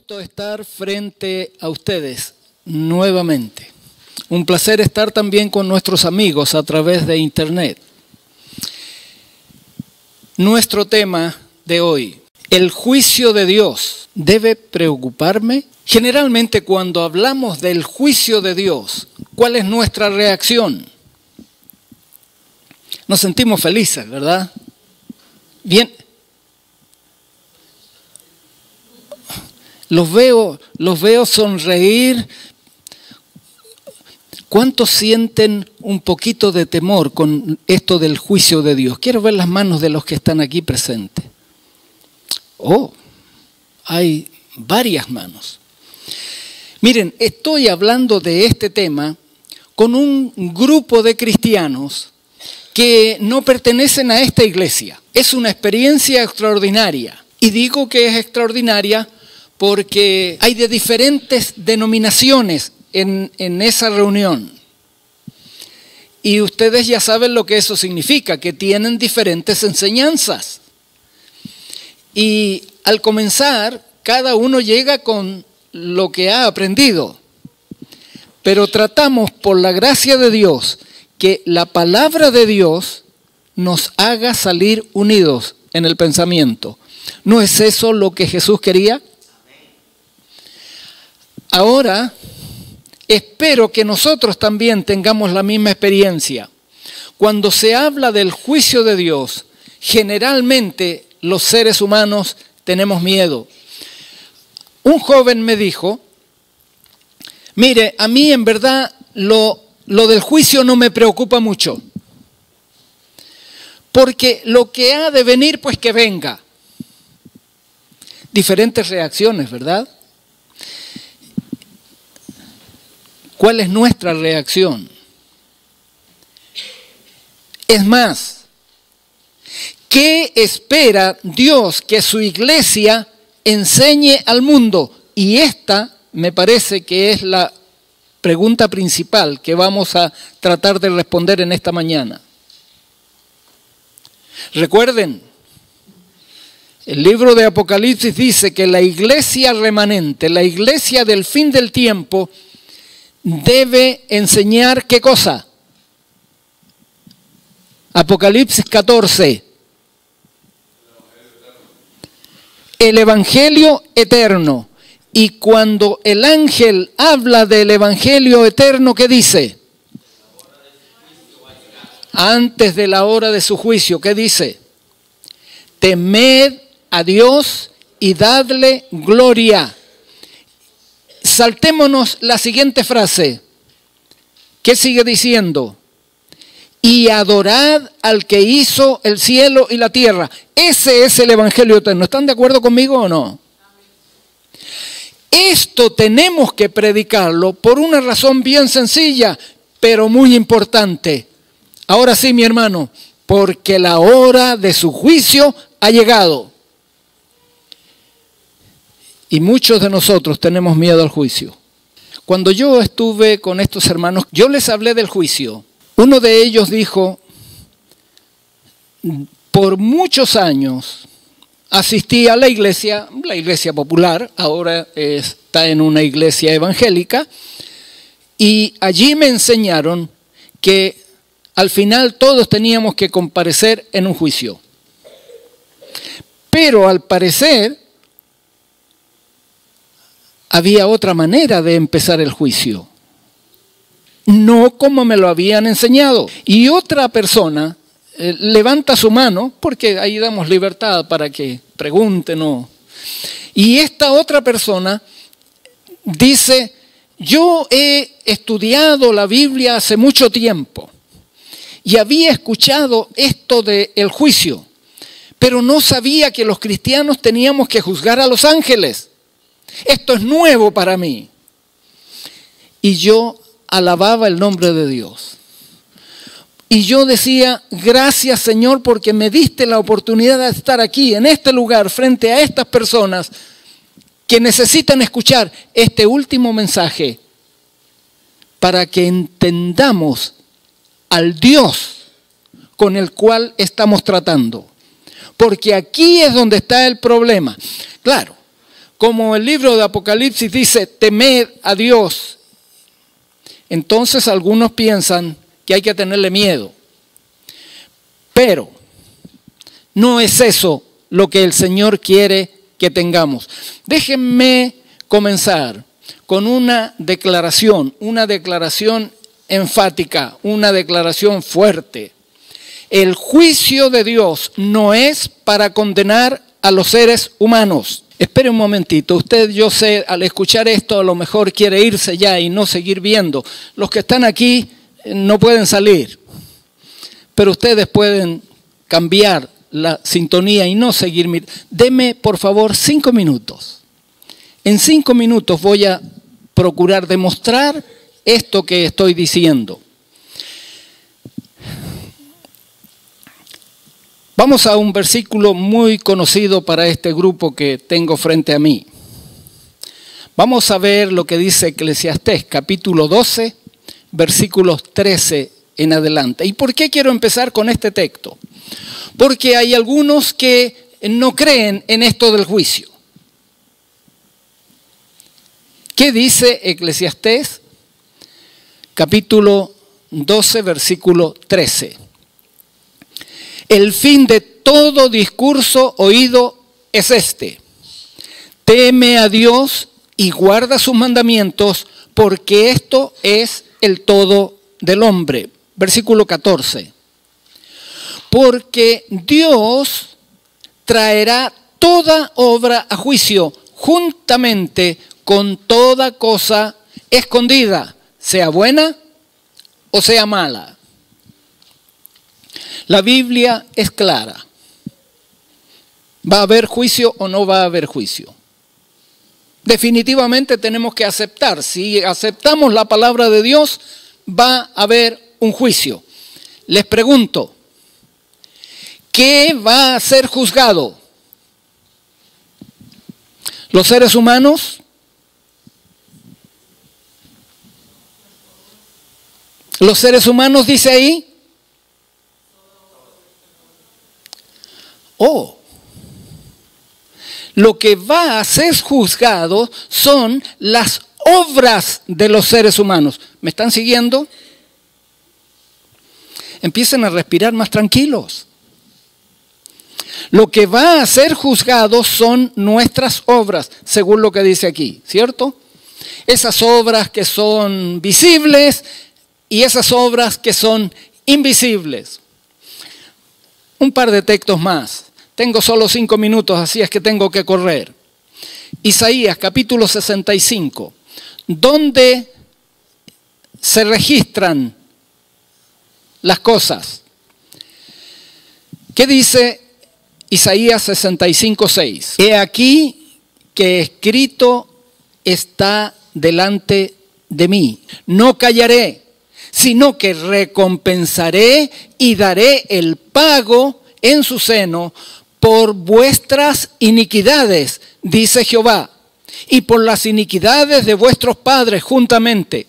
gusto estar frente a ustedes nuevamente. Un placer estar también con nuestros amigos a través de internet. Nuestro tema de hoy, el juicio de Dios, ¿debe preocuparme? Generalmente cuando hablamos del juicio de Dios, ¿cuál es nuestra reacción? Nos sentimos felices, ¿verdad? Bien. Los veo sonreír. ¿Cuántos sienten un poquito de temor con esto del juicio de Dios? Quiero ver las manos de los que están aquí presentes. Oh, hay varias manos. Miren, estoy hablando de este tema con un grupo de cristianos que no pertenecen a esta iglesia. Es una experiencia extraordinaria. Y digo que es extraordinaria porque hay de diferentes denominaciones en esa reunión. Y ustedes ya saben lo que eso significa, que tienen diferentes enseñanzas. Y al comenzar, cada uno llega con lo que ha aprendido. Pero tratamos, por la gracia de Dios, que la palabra de Dios nos haga salir unidos en el pensamiento. ¿No es eso lo que Jesús quería? Ahora, espero que nosotros también tengamos la misma experiencia. Cuando se habla del juicio de Dios, generalmente los seres humanos tenemos miedo. Un joven me dijo, mire, a mí en verdad lo del juicio no me preocupa mucho. Porque lo que ha de venir, pues que venga. Diferentes reacciones, ¿verdad? ¿Cuál es nuestra reacción? Es más, ¿qué espera Dios que su iglesia enseñe al mundo? Y esta me parece que es la pregunta principal que vamos a tratar de responder en esta mañana. Recuerden, el libro de Apocalipsis dice que la iglesia remanente, la iglesia del fin del tiempo, debe enseñar ¿qué cosa? Apocalipsis 14. El evangelio eterno. Y cuando el ángel habla del evangelio eterno, ¿qué dice? Antes de la hora de su juicio, ¿qué dice? Temed a Dios y dadle gloria. Saltémonos la siguiente frase. ¿Qué sigue diciendo? Y adorad al que hizo el cielo y la tierra. Ese es el evangelio eterno. ¿Están de acuerdo conmigo o no? Esto tenemos que predicarlo por una razón bien sencilla, pero muy importante. Ahora sí, mi hermano, porque la hora de su juicio ha llegado. Y muchos de nosotros tenemos miedo al juicio. Cuando yo estuve con estos hermanos, yo les hablé del juicio. Uno de ellos dijo, por muchos años asistí a la iglesia popular, ahora está en una iglesia evangélica, y allí me enseñaron que al final todos teníamos que comparecer en un juicio. Pero al parecer había otra manera de empezar el juicio. No como me lo habían enseñado. Y otra persona levanta su mano, porque ahí damos libertad para que pregunten. Y esta otra persona dice, yo he estudiado la Biblia hace mucho tiempo y había escuchado esto del juicio, pero no sabía que los cristianos teníamos que juzgar a los ángeles. Esto es nuevo para mí. Y yo alababa el nombre de Dios. Y yo decía, gracias Señor porque me diste la oportunidad de estar aquí, en este lugar, frente a estas personas que necesitan escuchar este último mensaje para que entendamos al Dios con el cual estamos tratando. Porque aquí es donde está el problema. Claro, como el libro de Apocalipsis dice, temed a Dios, entonces algunos piensan que hay que tenerle miedo. Pero no es eso lo que el Señor quiere que tengamos. Déjenme comenzar con una declaración enfática, una declaración fuerte. El juicio de Dios no es para condenar a los seres humanos. Espere un momentito, usted, yo sé, al escuchar esto a lo mejor quiere irse ya y no seguir viendo. Los que están aquí no pueden salir, pero ustedes pueden cambiar la sintonía y no seguir mirando. Deme, por favor, 5 minutos. En 5 minutos voy a procurar demostrar esto que estoy diciendo. Vamos a un versículo muy conocido para este grupo que tengo frente a mí. Vamos a ver lo que dice Eclesiastés, capítulo 12, versículos 13 en adelante. ¿Y por qué quiero empezar con este texto? Porque hay algunos que no creen en esto del juicio. ¿Qué dice Eclesiastés? Capítulo 12, versículo 13. El fin de todo discurso oído es este: teme a Dios y guarda sus mandamientos, porque esto es el todo del hombre. Versículo 14. Porque Dios traerá toda obra a juicio, juntamente con toda cosa escondida, sea buena o sea mala. La Biblia es clara. ¿Va a haber juicio o no va a haber juicio? Definitivamente tenemos que aceptar. Si aceptamos la palabra de Dios, va a haber un juicio. Les pregunto, ¿qué va a ser juzgado? ¿Los seres humanos? ¿Los seres humanos dice ahí? Lo que va a ser juzgado son las obras de los seres humanos. ¿Me están siguiendo? Empiecen a respirar más tranquilos. Lo que va a ser juzgado son nuestras obras, según lo que dice aquí, ¿cierto? Esas obras que son visibles y esas obras que son invisibles. Un par de textos más. Tengo solo 5 minutos, así es que tengo que correr. Isaías, capítulo 65, donde se registran las cosas. ¿Qué dice Isaías 65, 6? He aquí que escrito está delante de mí. No callaré, sino que recompensaré y daré el pago en su seno por vuestras iniquidades, dice Jehová, y por las iniquidades de vuestros padres juntamente.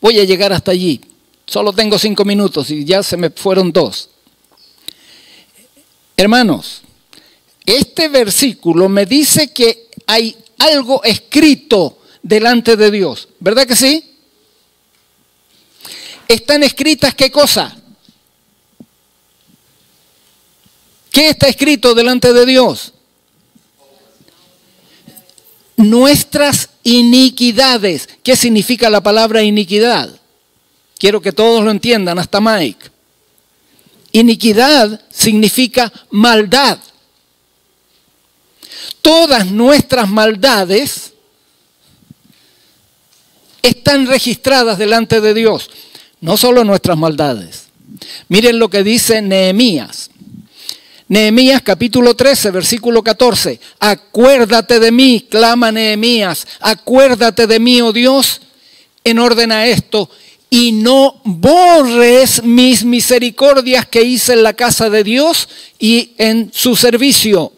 Voy a llegar hasta allí. Solo tengo 5 minutos y ya se me fueron 2. Hermanos, este versículo me dice que hay algo escrito delante de Dios. ¿Verdad que sí? ¿Están escritas qué cosa? ¿Qué está escrito delante de Dios? Nuestras iniquidades. ¿Qué significa la palabra iniquidad? Quiero que todos lo entiendan, hasta Mike. Iniquidad significa maldad. Todas nuestras maldades están registradas delante de Dios. No solo nuestras maldades. Miren lo que dice Nehemías. Nehemías capítulo 13, versículo 14. Acuérdate de mí, clama Nehemías. Acuérdate de mí, oh Dios, en orden a esto. Y no borres mis misericordias que hice en la casa de Dios y en su servicio.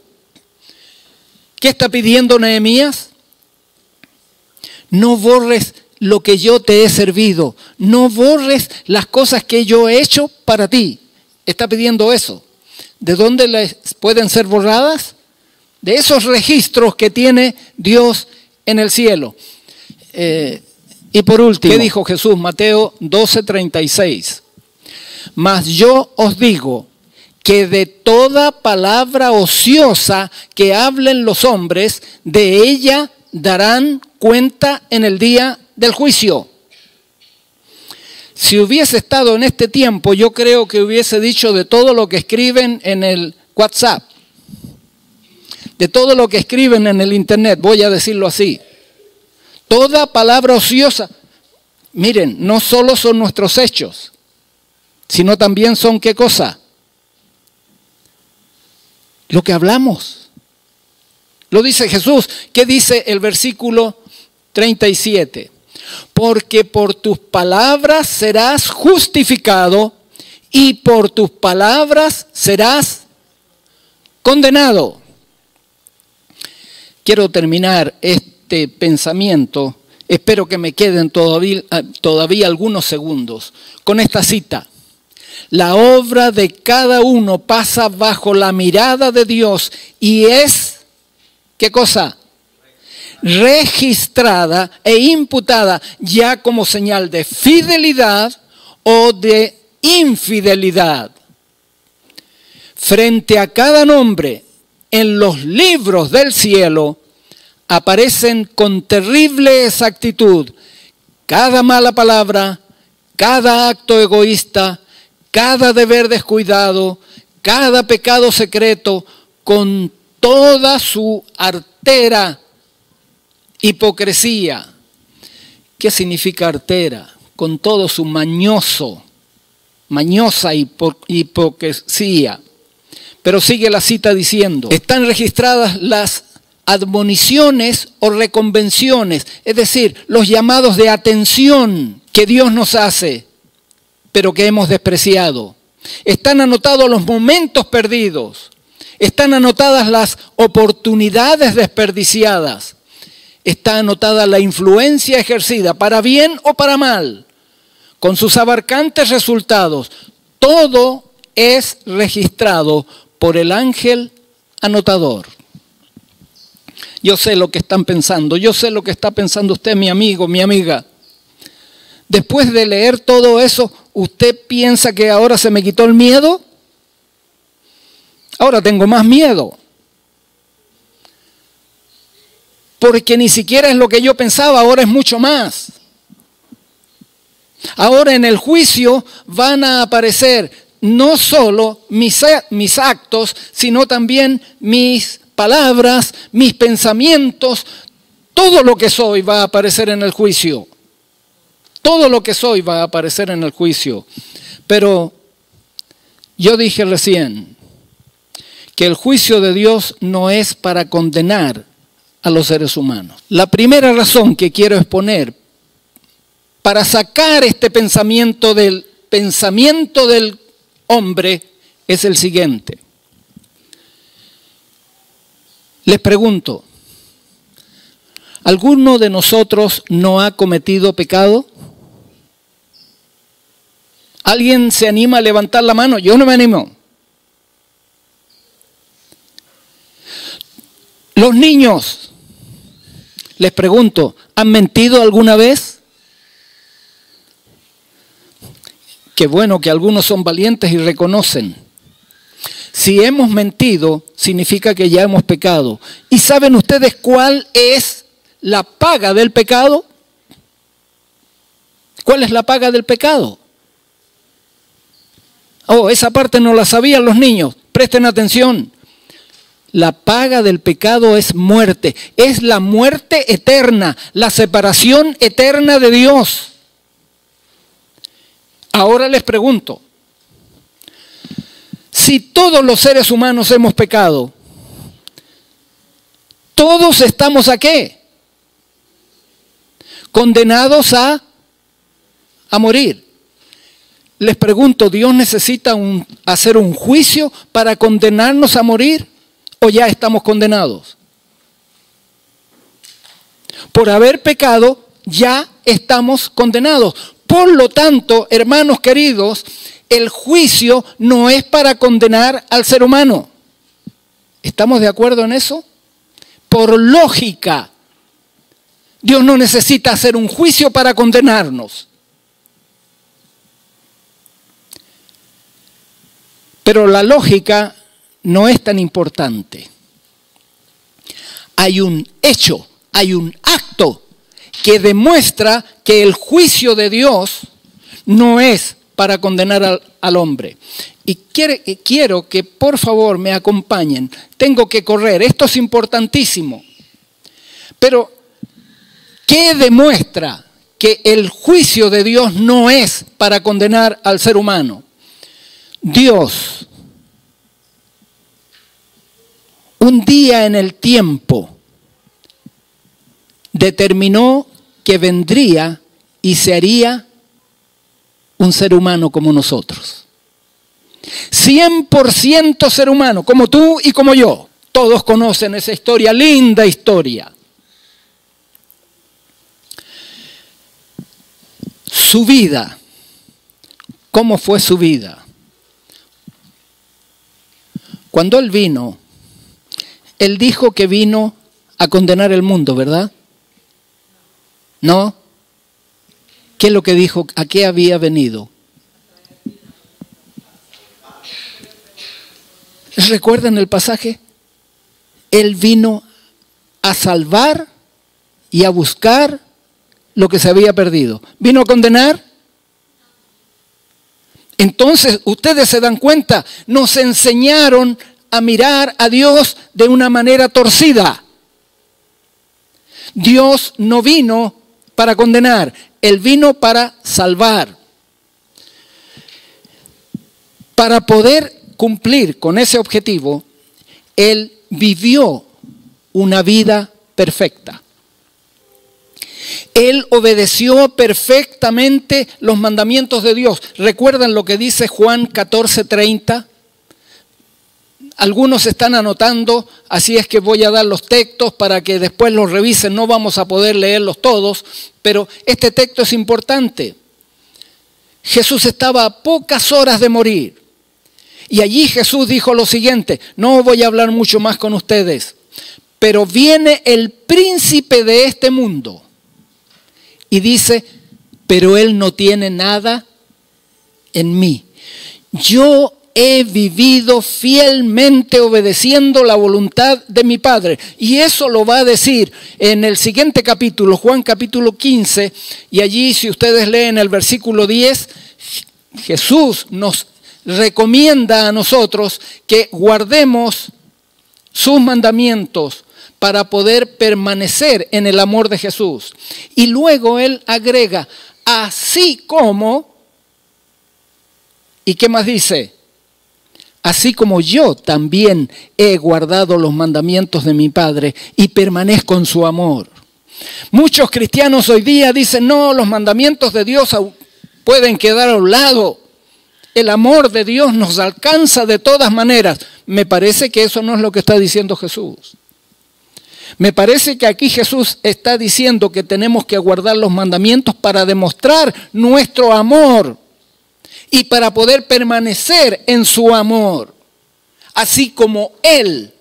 ¿Qué está pidiendo Nehemías? No borres lo que yo te he servido. No borres las cosas que yo he hecho para ti. Está pidiendo eso. ¿De dónde les pueden ser borradas? de esos registros que tiene Dios en el cielo. Y por último, ¿qué dijo Jesús? Mateo 12:36. Mas yo os digo que de toda palabra ociosa que hablen los hombres, de ella darán cuenta en el día del juicio. Si hubiese estado en este tiempo, yo creo que hubiese dicho de todo lo que escriben en el WhatsApp, de todo lo que escriben en el internet, voy a decirlo así. Toda palabra ociosa, miren, no solo son nuestros hechos, sino también son ¿qué cosa? Lo que hablamos. Lo dice Jesús. ¿Qué dice el versículo 37? Porque por tus palabras serás justificado y por tus palabras serás condenado. Quiero terminar este pensamiento, espero que me queden todavía algunos segundos, con esta cita. La obra de cada uno pasa bajo la mirada de Dios y es, ¿qué cosa? Registrada e imputada ya como señal de fidelidad o de infidelidad. Frente a cada nombre en los libros del cielo aparecen con terrible exactitud cada mala palabra, cada acto egoísta, cada deber descuidado, cada pecado secreto, con toda su artera hipocresía. ¿Qué significa artera? Con todo su mañosa hipocresía. Pero sigue la cita diciendo, están registradas las admoniciones o reconvenciones, es decir, los llamados de atención que Dios nos hace, pero que hemos despreciado. Están anotados los momentos perdidos, están anotadas las oportunidades desperdiciadas, está anotada la influencia ejercida, para bien o para mal, con sus abarcantes resultados. Todo es registrado por el ángel anotador. Yo sé lo que están pensando, yo sé lo que está pensando usted, mi amigo, mi amiga. Después de leer todo eso, ¿usted piensa que ahora se me quitó el miedo? Ahora tengo más miedo. Porque ni siquiera es lo que yo pensaba, ahora es mucho más. Ahora en el juicio van a aparecer no solo mis actos, sino también mis palabras, mis pensamientos. Todo lo que soy va a aparecer en el juicio. Todo lo que soy va a aparecer en el juicio. Pero yo dije recién que el juicio de Dios no es para condenar a los seres humanos. La primera razón que quiero exponer para sacar este pensamiento del hombre es el siguiente. Les pregunto, ¿alguno de nosotros no ha cometido pecado? ¿Alguien se anima a levantar la mano? Yo no me animo. Los niños, les pregunto, ¿han mentido alguna vez? Qué bueno que algunos son valientes y reconocen. Si hemos mentido, significa que ya hemos pecado. ¿Y saben ustedes cuál es la paga del pecado? ¿Cuál es la paga del pecado? Oh, esa parte no la sabían los niños. Presten atención. La paga del pecado es muerte. Es la muerte eterna, la separación eterna de Dios. Ahora les pregunto, si todos los seres humanos hemos pecado, ¿todos estamos a qué? Condenados a morir. Les pregunto, ¿Dios necesita hacer un juicio para condenarnos a morir? ¿O ya estamos condenados? Por haber pecado, ya estamos condenados. Por lo tanto, hermanos queridos, el juicio no es para condenar al ser humano. ¿Estamos de acuerdo en eso? por lógica. Dios no necesita hacer un juicio para condenarnos. Pero la lógica no es tan importante. Hay un hecho, hay un acto que demuestra que el juicio de Dios no es para condenar al hombre. Y quiero que por favor me acompañen. Tengo que correr, esto es importantísimo. Pero, ¿qué demuestra que el juicio de Dios no es para condenar al ser humano? Dios, un día en el tiempo, determinó que vendría y se haría un ser humano como nosotros. 100% ser humano, como tú y como yo. Todos conocen esa historia, linda historia. Su vida, ¿cómo fue su vida? Cuando Él vino, Él dijo que vino a condenar el mundo, ¿verdad? ¿No? ¿Qué es lo que dijo? ¿A qué había venido? ¿Recuerdan el pasaje? Él vino a salvar y a buscar lo que se había perdido. ¿Vino a condenar? Entonces, ustedes se dan cuenta, nos enseñaron a mirar a Dios de una manera torcida. Dios no vino para condenar, Él vino para salvar. Para poder cumplir con ese objetivo, Él vivió una vida perfecta. Él obedeció perfectamente los mandamientos de Dios. ¿Recuerdan lo que dice Juan 14:30? Algunos están anotando, así es que voy a dar los textos para que después los revisen. No vamos a poder leerlos todos, pero este texto es importante. Jesús estaba a pocas horas de morir. Y allí Jesús dijo lo siguiente: no voy a hablar mucho más con ustedes, pero viene el príncipe de este mundo. Y dice, pero él no tiene nada en mí. Yo he vivido fielmente obedeciendo la voluntad de mi Padre. Y eso lo va a decir en el siguiente capítulo, Juan capítulo 15. Y allí, si ustedes leen el versículo 10, Jesús nos recomienda a nosotros que guardemos sus mandamientos para poder permanecer en el amor de Jesús. Y luego Él agrega, así como, ¿y qué más dice? Así como yo también he guardado los mandamientos de mi Padre y permanezco en su amor. Muchos cristianos hoy día dicen, no, los mandamientos de Dios pueden quedar a un lado. El amor de Dios nos alcanza de todas maneras. Me parece que eso no es lo que está diciendo Jesús. Me parece que aquí Jesús está diciendo que tenemos que guardar los mandamientos para demostrar nuestro amor y para poder permanecer en su amor, así como Él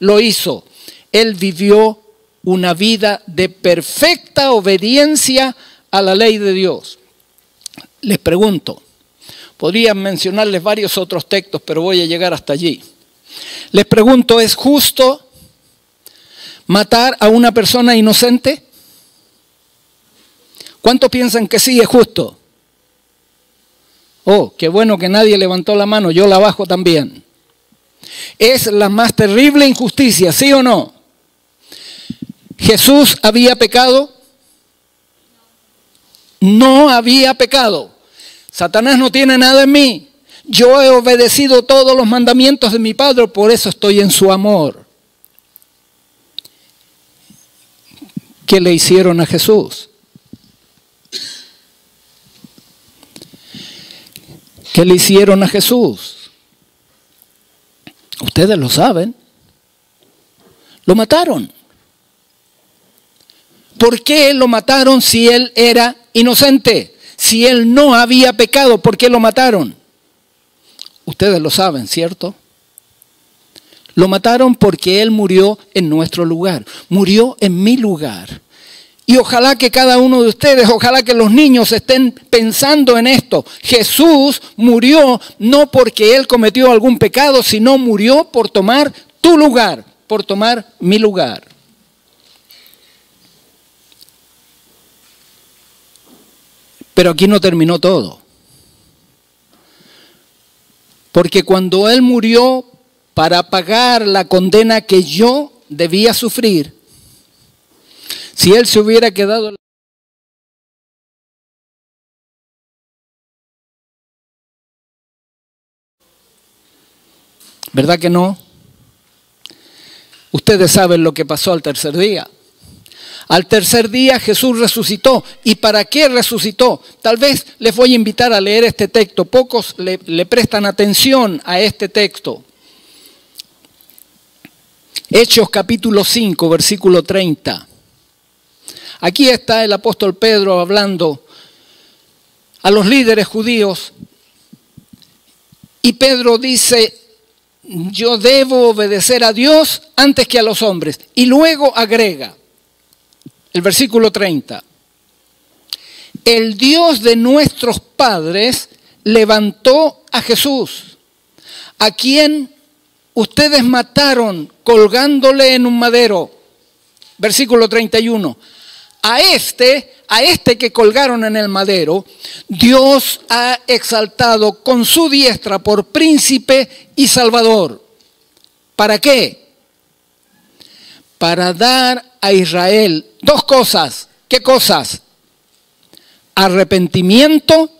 lo hizo. Él vivió una vida de perfecta obediencia a la ley de Dios. Les pregunto, podría mencionarles varios otros textos, pero voy a llegar hasta allí. Les pregunto, ¿es justo matar a una persona inocente? ¿Cuántos piensan que sí es justo? Oh, qué bueno que nadie levantó la mano, yo la bajo también. ¿Es la más terrible injusticia, sí o no? ¿Jesús había pecado? No había pecado. Satanás no tiene nada en mí. Yo he obedecido todos los mandamientos de mi Padre, por eso estoy en su amor. ¿Qué le hicieron a Jesús? ¿Qué le hicieron a Jesús? Ustedes lo saben. Lo mataron. ¿Por qué lo mataron si él era inocente? Si él no había pecado, ¿por qué lo mataron? Ustedes lo saben, ¿cierto? Lo mataron porque Él murió en nuestro lugar, murió en mi lugar. Y ojalá que cada uno de ustedes, ojalá que los niños estén pensando en esto. Jesús murió no porque Él cometió algún pecado, sino murió por tomar tu lugar, por tomar mi lugar. Pero aquí no terminó todo. Porque cuando Él murió para pagar la condena que yo debía sufrir, si Él se hubiera quedado... ¿Verdad que no? Ustedes saben lo que pasó al tercer día. Al tercer día Jesús resucitó. ¿Y para qué resucitó? Tal vez les voy a invitar a leer este texto. Pocos le prestan atención a este texto. Hechos capítulo 5, versículo 30. Aquí está el apóstol Pedro hablando a los líderes judíos. Y Pedro dice, yo debo obedecer a Dios antes que a los hombres. Y luego agrega, el versículo 30. El Dios de nuestros padres levantó a Jesús, a quien ustedes mataron colgándole en un madero. Versículo 31. A este que colgaron en el madero, Dios ha exaltado con su diestra por príncipe y salvador. ¿Para qué? Para dar a Israel dos cosas. ¿Qué cosas? Arrepentimiento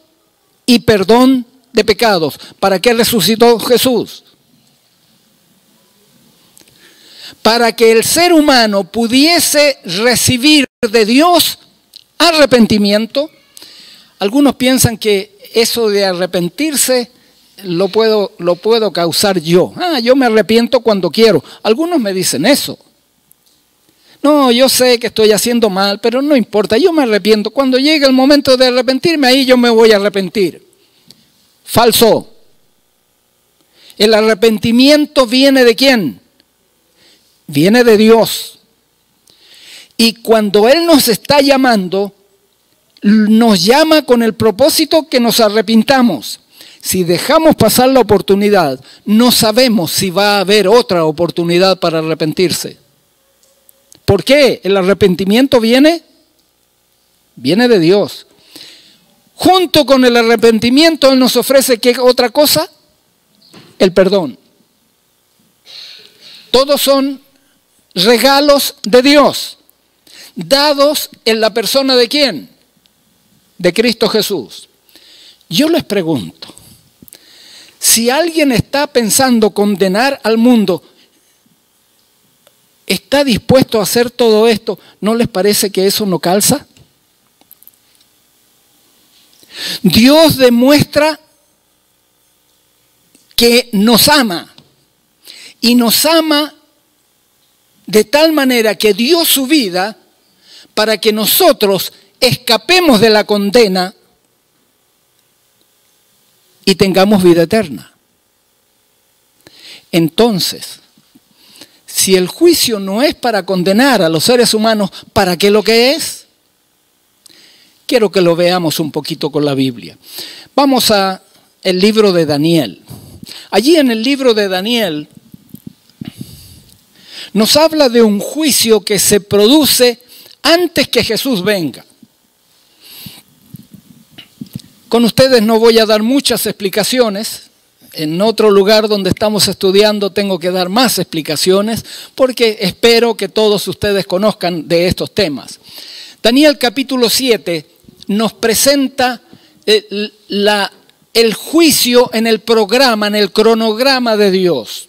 y perdón de pecados. ¿Para qué resucitó Jesús? Para que el ser humano pudiese recibir de Dios arrepentimiento. Algunos piensan que eso de arrepentirse lo puedo causar yo. Yo me arrepiento cuando quiero. Algunos me dicen eso. No, yo sé que estoy haciendo mal, pero no importa, yo me arrepiento. Cuando llegue el momento de arrepentirme, ahí yo me voy a arrepentir. Falso. El arrepentimiento viene ¿de quién? Viene de Dios. Y cuando Él nos está llamando, nos llama con el propósito que nos arrepintamos. Si dejamos pasar la oportunidad, no sabemos si va a haber otra oportunidad para arrepentirse. ¿Por qué? El arrepentimiento viene de Dios. Junto con el arrepentimiento, Él nos ofrece ¿qué otra cosa? El perdón. Todos son regalos de Dios, dados en la persona ¿de quién? De Cristo Jesús. Yo les pregunto, si alguien está pensando condenar al mundo, ¿está dispuesto a hacer todo esto? ¿No les parece que eso no calza? Dios demuestra que nos ama. Y nos ama de tal manera que dio su vida para que nosotros escapemos de la condena y tengamos vida eterna. Entonces, si el juicio no es para condenar a los seres humanos, ¿para qué lo que es? Quiero que lo veamos un poquito con la Biblia. Vamos al libro de Daniel. Allí en el libro de Daniel nos habla de un juicio que se produce antes que Jesús venga. Con ustedes no voy a dar muchas explicaciones. En otro lugar donde estamos estudiando tengo que dar más explicaciones porque espero que todos ustedes conozcan de estos temas. Daniel capítulo 7 nos presenta el juicio en el programa, en el cronograma de Dios.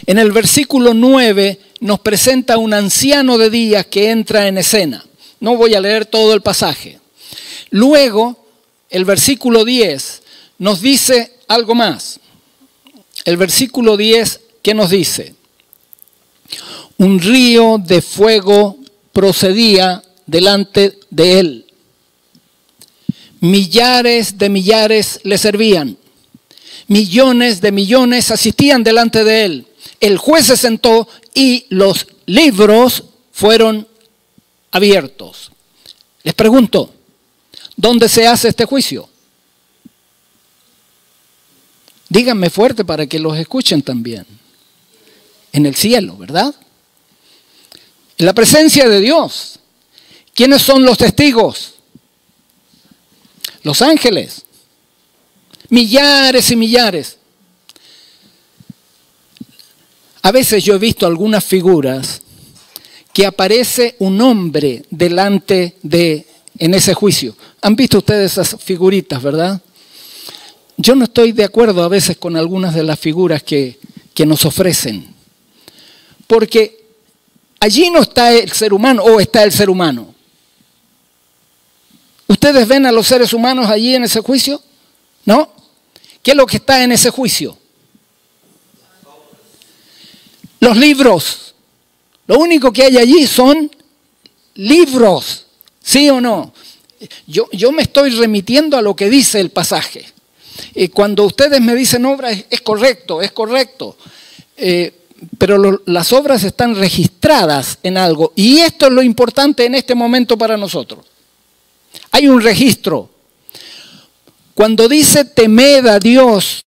En el versículo 9 nos presenta un anciano de días que entra en escena. No voy a leer todo el pasaje. Luego, el versículo 10 nos dice algo más. El versículo 10, ¿qué nos dice? Un río de fuego procedía delante de él. Millares de millares le servían. Millones de millones asistían delante de él. el juez se sentó y los libros fueron abiertos. Les pregunto, ¿dónde se hace este juicio? Díganme fuerte para que los escuchen también. En el cielo, ¿verdad? En la presencia de Dios. ¿Quiénes son los testigos? Los ángeles. Millares y millares. A veces yo he visto algunas figuras que aparece un hombre delante en ese juicio. ¿Han visto ustedes esas figuritas, verdad? Yo no estoy de acuerdo a veces con algunas de las figuras que nos ofrecen. Porque allí no está el ser humano o está el ser humano. ¿Ustedes ven a los seres humanos allí en ese juicio? ¿No? ¿Qué es lo que está en ese juicio? Los libros. Lo único que hay allí son libros. ¿Sí o no? Yo me estoy remitiendo a lo que dice el pasaje. Cuando ustedes me dicen obras, es correcto, es correcto. Pero las obras están registradas en algo. Y esto es lo importante en este momento para nosotros. Hay un registro. Cuando dice temed a Dios,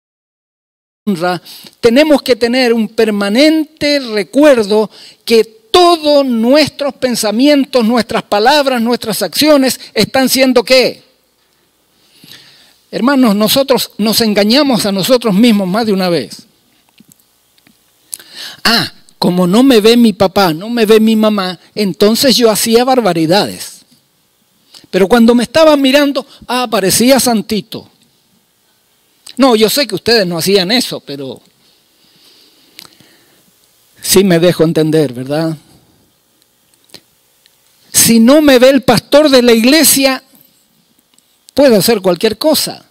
tenemos que tener un permanente recuerdo que todos nuestros pensamientos, nuestras palabras, nuestras acciones están siendo ¿qué? Hermanos, nosotros nos engañamos a nosotros mismos más de una vez. Como no me ve mi papá, no me ve mi mamá, entonces yo hacía barbaridades. Pero cuando me estaban mirando, parecía santito. No, yo sé que ustedes no hacían eso, pero sí me dejo entender, ¿verdad? Si no me ve el pastor de la iglesia, puedo hacer cualquier cosa.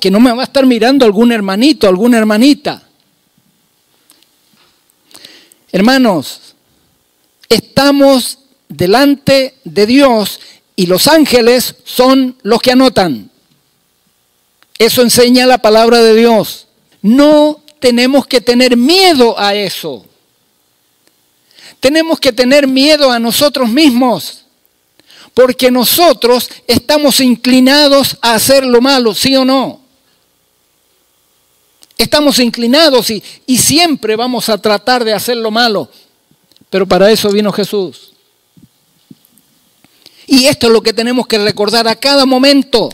Que no me va a estar mirando algún hermanito, alguna hermanita. Hermanos, estamos delante de Dios y los ángeles son los que anotan. Eso enseña la palabra de Dios. No tenemos que tener miedo a eso. Tenemos que tener miedo a nosotros mismos. Porque nosotros estamos inclinados a hacer lo malo, ¿sí o no? Estamos inclinados y siempre vamos a tratar de hacer lo malo. Pero para eso vino Jesús. Y esto es lo que tenemos que recordar a cada momento.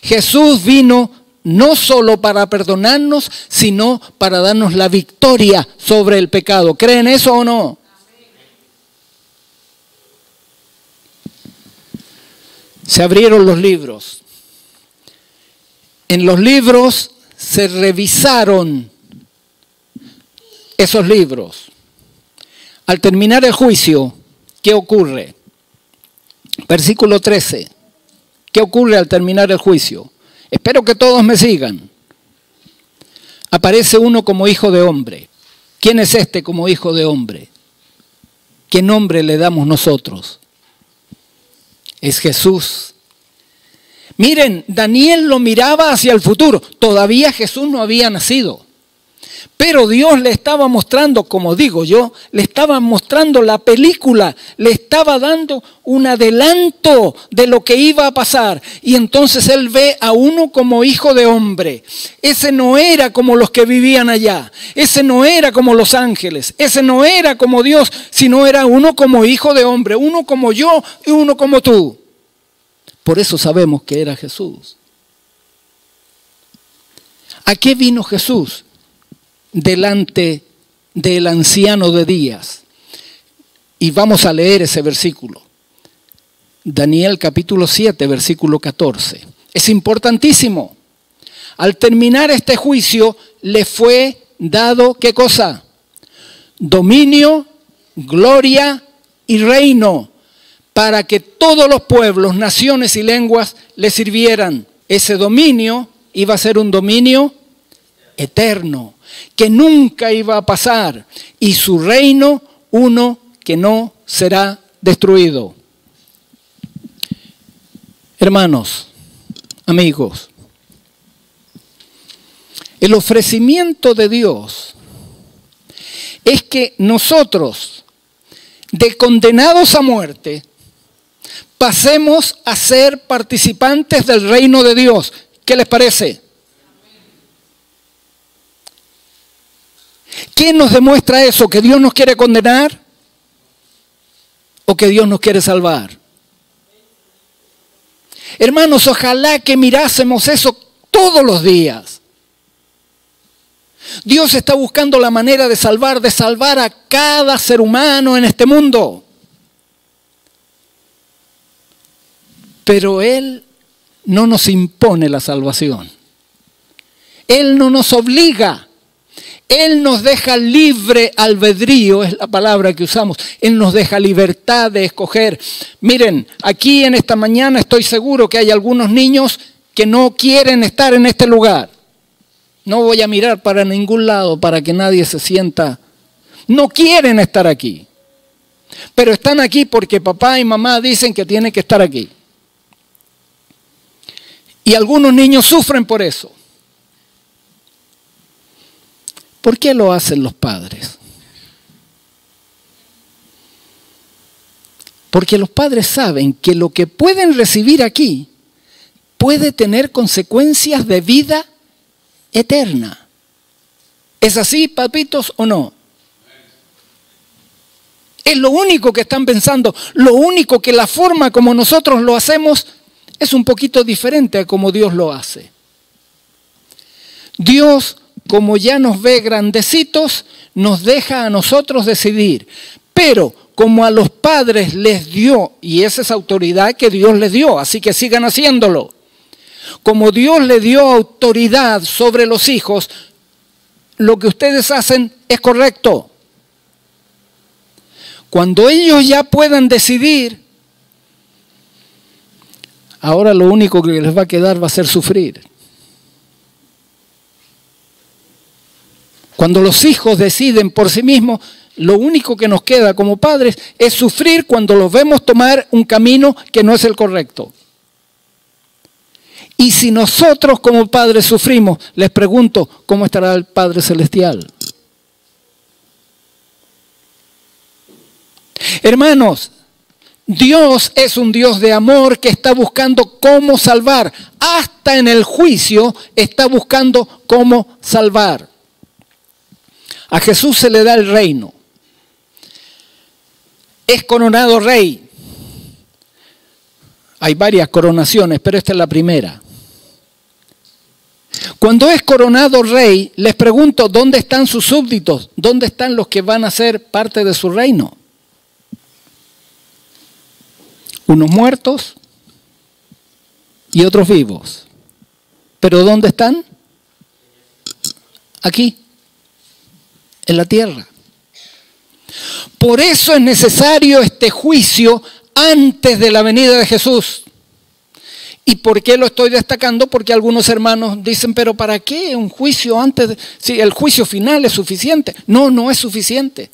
Jesús vino no solo para perdonarnos, sino para darnos la victoria sobre el pecado. ¿Creen eso o no? Se abrieron los libros. En los libros se revisaron esos libros. Al terminar el juicio, ¿qué ocurre? Versículo 13. ¿Qué ocurre al terminar el juicio? Espero que todos me sigan. Aparece uno como hijo de hombre. ¿Quién es este como hijo de hombre? ¿Qué nombre le damos nosotros? Es Jesús. Miren, Daniel lo miraba hacia el futuro. Todavía Jesús no había nacido. Pero Dios le estaba mostrando, como digo yo, le estaba mostrando la película, le estaba dando un adelanto de lo que iba a pasar. Y entonces él ve a uno como hijo de hombre. Ese no era como los que vivían allá. Ese no era como los ángeles. Ese no era como Dios, sino era uno como hijo de hombre. Uno como yo y uno como tú. Por eso sabemos que era Jesús. ¿A qué vino Jesús? Delante del anciano de días. Y vamos a leer ese versículo. Daniel capítulo 7, versículo 14. Es importantísimo. Al terminar este juicio, le fue dado, ¿qué cosa? Dominio, gloria y reino, para que todos los pueblos, naciones y lenguas le sirvieran. Ese dominio iba a ser un dominio eterno, que nunca iba a pasar, y su reino uno que no será destruido. Hermanos, amigos, el ofrecimiento de Dios es que nosotros, de condenados a muerte, pasemos a ser participantes del reino de Dios. ¿Qué les parece? ¿Qué nos demuestra eso? ¿Que Dios nos quiere condenar? ¿O que Dios nos quiere salvar? Hermanos, ojalá que mirásemos eso todos los días. Dios está buscando la manera de salvar a cada ser humano en este mundo. Pero Él no nos impone la salvación. Él no nos obliga. Él nos deja libre albedrío, es la palabra que usamos. Él nos deja libertad de escoger. Miren, aquí en esta mañana estoy seguro que hay algunos niños que no quieren estar en este lugar. No voy a mirar para ningún lado para que nadie se sienta. No quieren estar aquí. Pero están aquí porque papá y mamá dicen que tienen que estar aquí. Y algunos niños sufren por eso. ¿Por qué lo hacen los padres? Porque los padres saben que lo que pueden recibir aquí puede tener consecuencias de vida eterna. ¿Es así, papitos, o no? Es lo único que están pensando. Lo único que la forma como nosotros lo hacemos es un poquito diferente a como Dios lo hace. Dios, como ya nos ve grandecitos, nos deja a nosotros decidir. Pero como a los padres les dio, y esa es autoridad que Dios les dio, así que sigan haciéndolo. Como Dios le dio autoridad sobre los hijos, lo que ustedes hacen es correcto. Cuando ellos ya puedan decidir, ahora lo único que les va a quedar va a ser sufrir. Cuando los hijos deciden por sí mismos, lo único que nos queda como padres es sufrir cuando los vemos tomar un camino que no es el correcto. Y si nosotros como padres sufrimos, les pregunto, ¿cómo estará el Padre Celestial? Hermanos, Dios es un Dios de amor que está buscando cómo salvar. Hasta en el juicio está buscando cómo salvar. A Jesús se le da el reino. Es coronado rey. Hay varias coronaciones, pero esta es la primera. Cuando es coronado rey, les pregunto, ¿dónde están sus súbditos? ¿Dónde están los que van a ser parte de su reino? Unos muertos y otros vivos. ¿Pero dónde están? Aquí, en la tierra. Por eso es necesario este juicio antes de la venida de Jesús. ¿Y por qué lo estoy destacando? Porque algunos hermanos dicen, pero ¿para qué un juicio antes? Si el juicio final es suficiente. No, no es suficiente.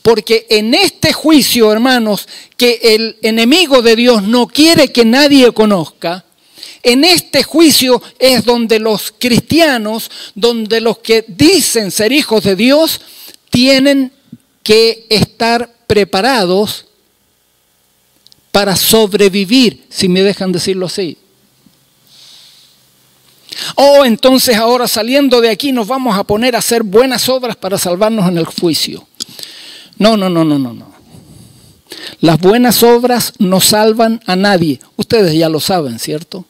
Porque en este juicio, hermanos, que el enemigo de Dios no quiere que nadie conozca, en este juicio es donde los cristianos, donde los que dicen ser hijos de Dios, tienen que estar preparados para sobrevivir, si me dejan decirlo así. Entonces ahora saliendo de aquí nos vamos a poner a hacer buenas obras para salvarnos en el juicio. No. Las buenas obras no salvan a nadie. Ustedes ya lo saben, ¿cierto?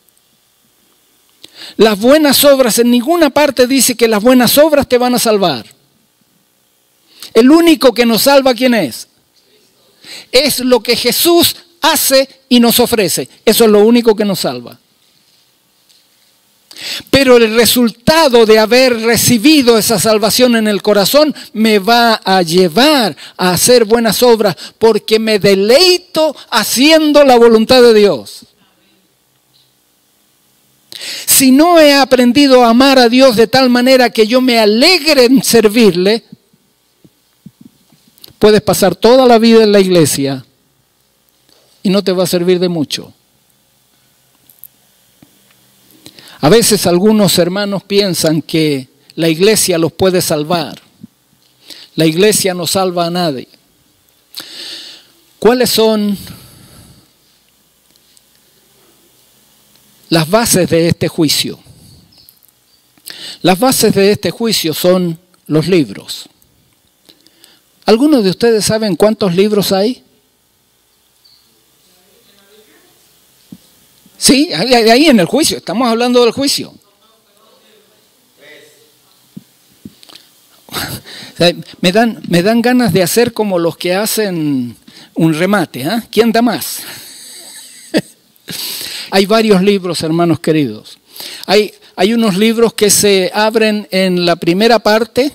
Las buenas obras, en ninguna parte dice que las buenas obras te van a salvar. El único que nos salva, ¿quién es? Es lo que Jesús hace y nos ofrece. Eso es lo único que nos salva. Pero el resultado de haber recibido esa salvación en el corazón me va a llevar a hacer buenas obras porque me deleito haciendo la voluntad de Dios. Si no he aprendido a amar a Dios de tal manera que yo me alegre en servirle, puedes pasar toda la vida en la iglesia y no te va a servir de mucho. A veces algunos hermanos piensan que la iglesia los puede salvar. La iglesia no salva a nadie. ¿Cuáles son las bases de este juicio? Las bases de este juicio son los libros. ¿Algunos de ustedes saben cuántos libros hay? Sí, ahí en el juicio, estamos hablando del juicio. Me dan ganas de hacer como los que hacen un remate, ¿eh? ¿Quién da más? Hay varios libros, hermanos queridos. Hay unos libros que se abren en la primera parte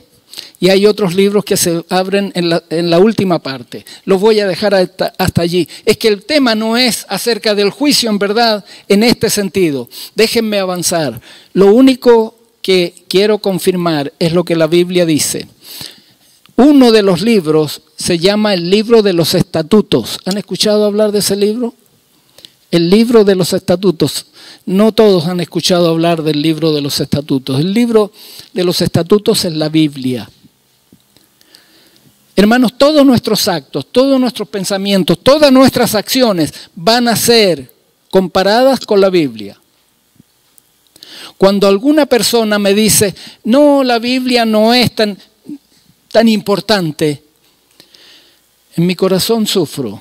y hay otros libros que se abren en la última parte. Los voy a dejar hasta allí. Es que el tema no es acerca del juicio, en verdad, en este sentido. Déjenme avanzar. Lo único que quiero confirmar es lo que la Biblia dice. Uno de los libros se llama el libro de los estatutos. ¿Han escuchado hablar de ese libro? El libro de los estatutos. No todos han escuchado hablar del libro de los estatutos. El libro de los estatutos es la Biblia. Hermanos, todos nuestros actos, todos nuestros pensamientos, todas nuestras acciones van a ser comparadas con la Biblia. Cuando alguna persona me dice, no, la Biblia no es tan importante, en mi corazón sufro.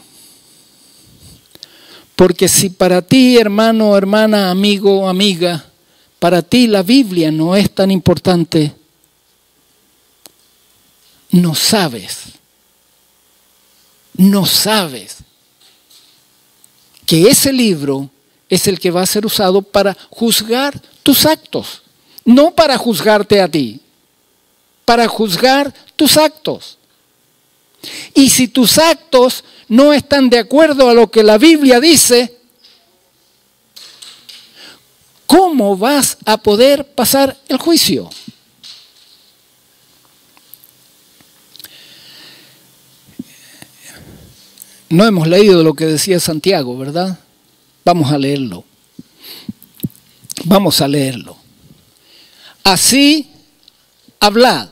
Porque si para ti, hermano, hermana, amigo, amiga, para ti la Biblia no es tan importante, no sabes que ese libro es el que va a ser usado para juzgar tus actos, no para juzgarte a ti, para juzgar tus actos. Y si tus actos no están de acuerdo a lo que la Biblia dice, ¿cómo vas a poder pasar el juicio? No hemos leído lo que decía Santiago, ¿verdad? Vamos a leerlo. Vamos a leerlo. Así hablad.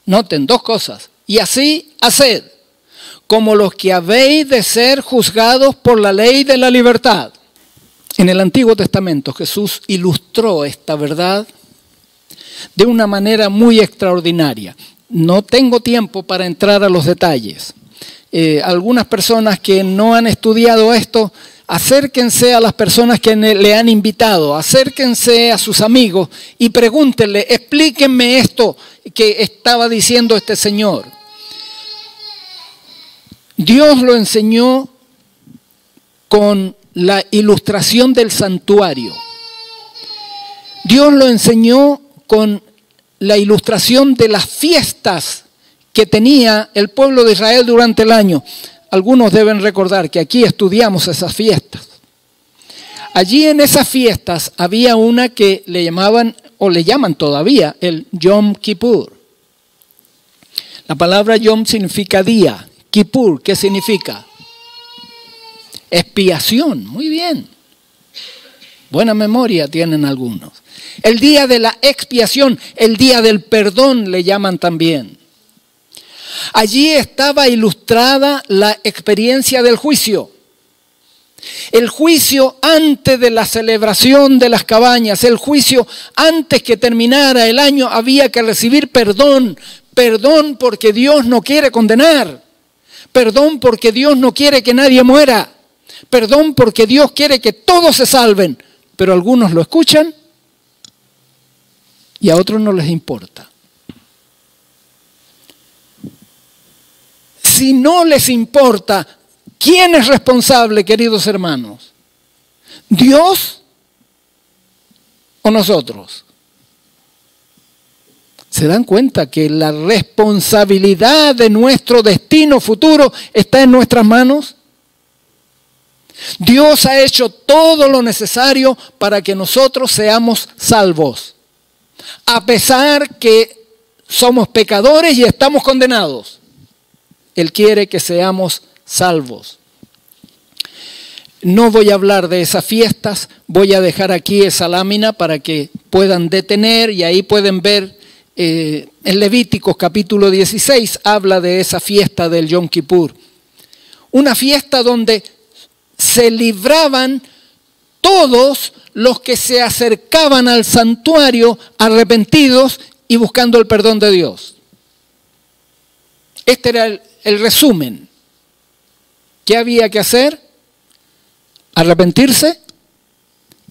Noten dos cosas. Y así haced, como los que habéis de ser juzgados por la ley de la libertad. En el Antiguo Testamento Jesús ilustró esta verdad de una manera muy extraordinaria. No tengo tiempo para entrar a los detalles. Algunas personas que no han estudiado esto, acérquense a las personas que le han invitado, acérquense a sus amigos y pregúntenle, explíquenme esto que estaba diciendo este señor. Dios lo enseñó con la ilustración del santuario. Dios lo enseñó con la ilustración de las fiestas que tenía el pueblo de Israel durante el año. Algunos deben recordar que aquí estudiamos esas fiestas. Allí en esas fiestas había una que le llamaban, o le llaman todavía, el Yom Kippur. La palabra Yom significa día. Kippur, ¿qué significa? Expiación, muy bien. Buena memoria tienen algunos. El día de la expiación, el día del perdón le llaman también. Allí estaba ilustrada la experiencia del juicio. El juicio antes de la celebración de las cabañas, el juicio antes que terminara el año, había que recibir perdón. Perdón porque Dios no quiere condenar. Perdón porque Dios no quiere que nadie muera. Perdón porque Dios quiere que todos se salven. Pero algunos lo escuchan y a otros no les importa. Si no les importa, ¿quién es responsable, queridos hermanos? ¿Dios o nosotros? ¿Se dan cuenta que la responsabilidad de nuestro destino futuro está en nuestras manos? Dios ha hecho todo lo necesario para que nosotros seamos salvos, a pesar que somos pecadores y estamos condenados. Él quiere que seamos salvos. No voy a hablar de esas fiestas, voy a dejar aquí esa lámina para que puedan detener y ahí pueden ver en Levíticos capítulo 16 habla de esa fiesta del Yom Kippur. Una fiesta donde se libraban todos los que se acercaban al santuario arrepentidos y buscando el perdón de Dios. Este era el resumen. ¿Qué había que hacer? Arrepentirse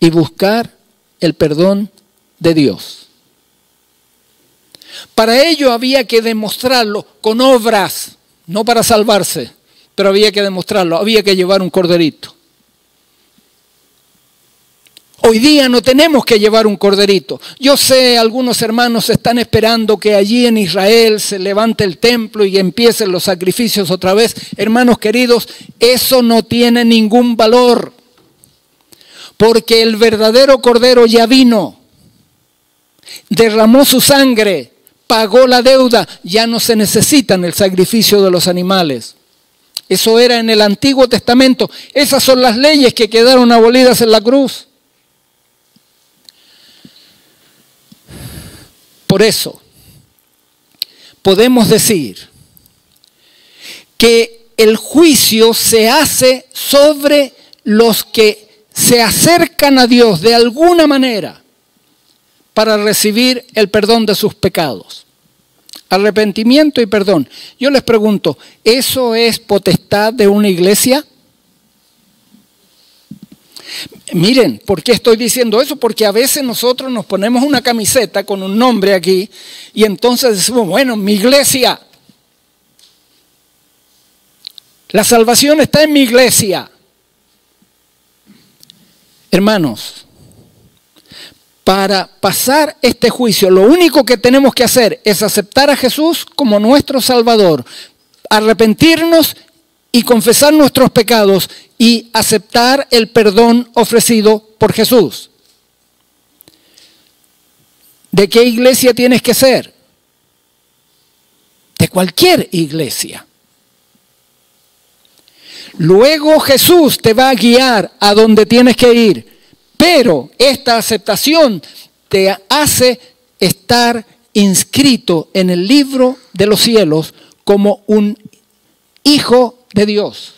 y buscar el perdón de Dios. Para ello había que demostrarlo con obras, no para salvarse, pero había que demostrarlo, había que llevar un corderito. Hoy día no tenemos que llevar un corderito. Yo sé, algunos hermanos están esperando que allí en Israel se levante el templo y empiecen los sacrificios otra vez. Hermanos queridos, eso no tiene ningún valor, porque el verdadero cordero ya vino, derramó su sangre, pagó la deuda, ya no se necesitan el sacrificio de los animales. Eso era en el Antiguo Testamento. Esas son las leyes que quedaron abolidas en la cruz. Por eso, podemos decir que el juicio se hace sobre los que se acercan a Dios de alguna manera para recibir el perdón de sus pecados. Arrepentimiento y perdón. Yo les pregunto, ¿eso es potestad de una iglesia? Miren, ¿por qué estoy diciendo eso? Porque a veces nosotros nos ponemos una camiseta con un nombre aquí y entonces decimos, bueno, mi iglesia, la salvación está en mi iglesia. Hermanos, para pasar este juicio, lo único que tenemos que hacer es aceptar a Jesús como nuestro Salvador, arrepentirnos y confesar nuestros pecados y aceptar el perdón ofrecido por Jesús. ¿De qué iglesia tienes que ser? De cualquier iglesia. Luego Jesús te va a guiar a donde tienes que ir, pero esta aceptación te hace estar inscrito en el libro de los cielos como un hijo de Dios,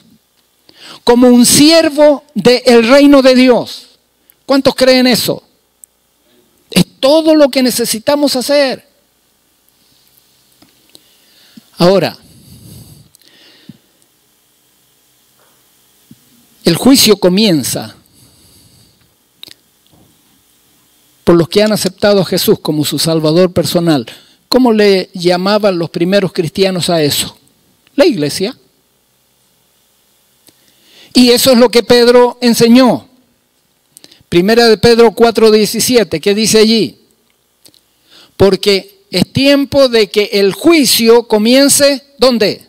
como un siervo del reino de Dios. ¿Cuántos creen eso? Es todo lo que necesitamos hacer. Ahora, el juicio comienza por los que han aceptado a Jesús como su Salvador personal. ¿Cómo le llamaban los primeros cristianos a eso? La iglesia. Y eso es lo que Pedro enseñó. Primera de Pedro 4:17, ¿qué dice allí? Porque es tiempo de que el juicio comience, ¿dónde?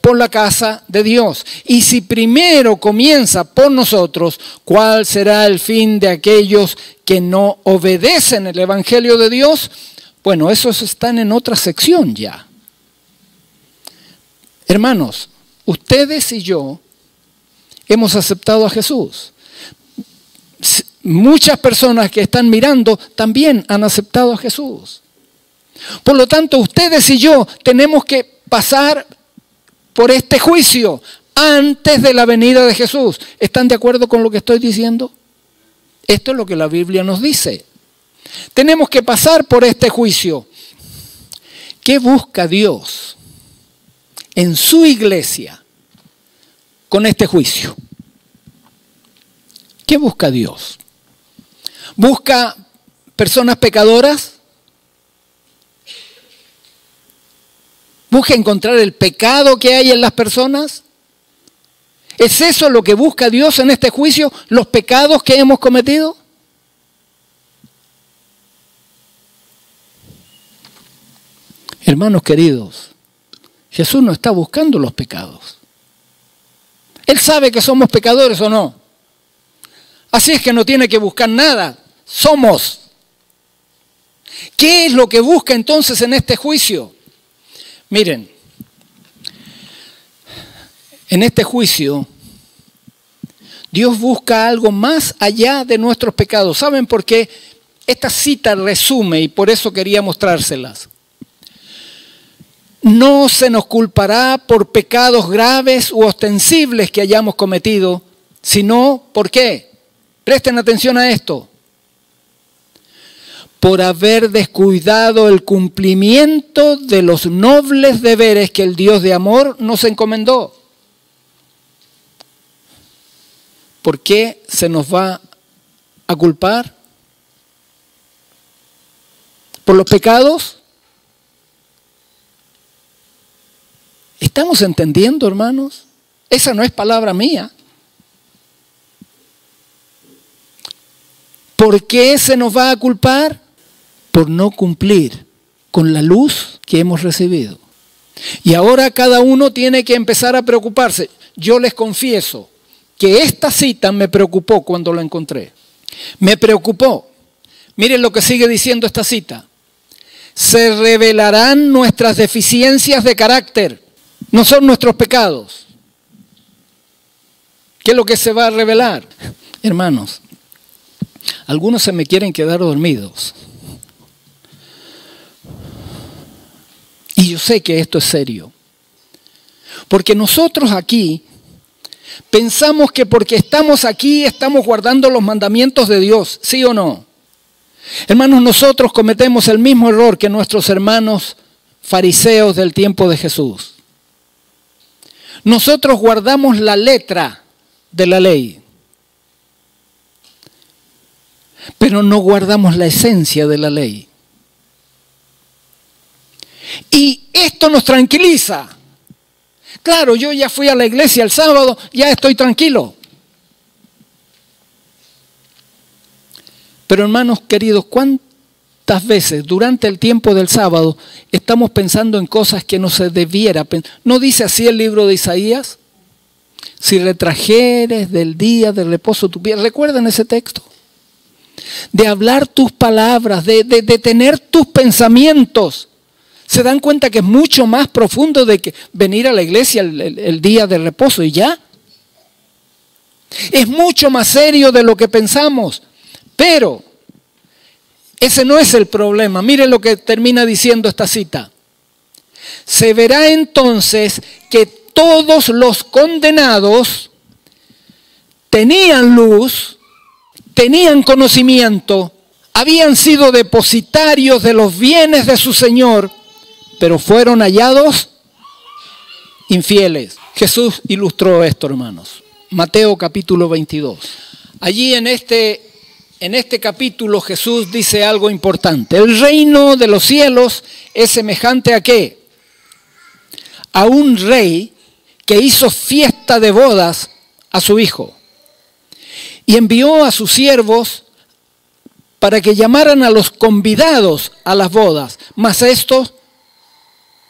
Por la casa de Dios. Y si primero comienza por nosotros, ¿cuál será el fin de aquellos que no obedecen el Evangelio de Dios? Bueno, esos están en otra sección ya. Hermanos, ustedes y yo hemos aceptado a Jesús. Muchas personas que están mirando también han aceptado a Jesús. Por lo tanto, ustedes y yo tenemos que pasar por este juicio antes de la venida de Jesús. ¿Están de acuerdo con lo que estoy diciendo? Esto es lo que la Biblia nos dice. Tenemos que pasar por este juicio. ¿Qué busca Dios en su iglesia con este juicio? ¿Qué busca Dios? ¿Busca personas pecadoras? ¿Busca encontrar el pecado que hay en las personas? ¿Es eso lo que busca Dios en este juicio? ¿Los pecados que hemos cometido? Hermanos queridos, Jesús no está buscando los pecados. Él sabe que somos pecadores o no. Así es que no tiene que buscar nada. Somos. ¿Qué es lo que busca entonces en este juicio? Miren, en este juicio, Dios busca algo más allá de nuestros pecados. ¿Saben por qué? Esta cita resume, y por eso quería mostrárselas. No se nos culpará por pecados graves u ostensibles que hayamos cometido, sino, ¿por qué? Presten atención a esto. Por haber descuidado el cumplimiento de los nobles deberes que el Dios de amor nos encomendó. ¿Por qué se nos va a culpar? ¿Por los pecados? ¿Estamos entendiendo, hermanos? Esa no es palabra mía. ¿Por qué se nos va a culpar? Por no cumplir con la luz que hemos recibido. Y ahora cada uno tiene que empezar a preocuparse. Yo les confieso que esta cita me preocupó cuando la encontré. Me preocupó. Miren lo que sigue diciendo esta cita. Se revelarán nuestras deficiencias de carácter. No son nuestros pecados. ¿Qué es lo que se va a revelar? Hermanos, algunos se me quieren quedar dormidos. Y yo sé que esto es serio. Porque nosotros aquí pensamos que porque estamos aquí estamos guardando los mandamientos de Dios, ¿sí o no? Hermanos, nosotros cometemos el mismo error que nuestros hermanos fariseos del tiempo de Jesús. Nosotros guardamos la letra de la ley, pero no guardamos la esencia de la ley. Y esto nos tranquiliza. Claro, yo ya fui a la iglesia el sábado, ya estoy tranquilo. Pero hermanos queridos, ¿cuántas veces durante el tiempo del sábado estamos pensando en cosas que no se debiera pensar? ¿No dice así el libro de Isaías? Si retrajeres del día de reposo tu pie. ¿Recuerdan ese texto? De hablar tus palabras, de tener tus pensamientos. ¿Se dan cuenta que es mucho más profundo de que venir a la iglesia el día de reposo y ya? Es mucho más serio de lo que pensamos. Pero ese no es el problema. Miren lo que termina diciendo esta cita. Se verá entonces que todos los condenados tenían luz, tenían conocimiento, habían sido depositarios de los bienes de su Señor, pero fueron hallados infieles. Jesús ilustró esto, hermanos. Mateo capítulo 22. Allí en este capítulo Jesús dice algo importante. El reino de los cielos es semejante a ¿qué? A un rey que hizo fiesta de bodas a su hijo. Y envió a sus siervos para que llamaran a los convidados a las bodas. Mas estos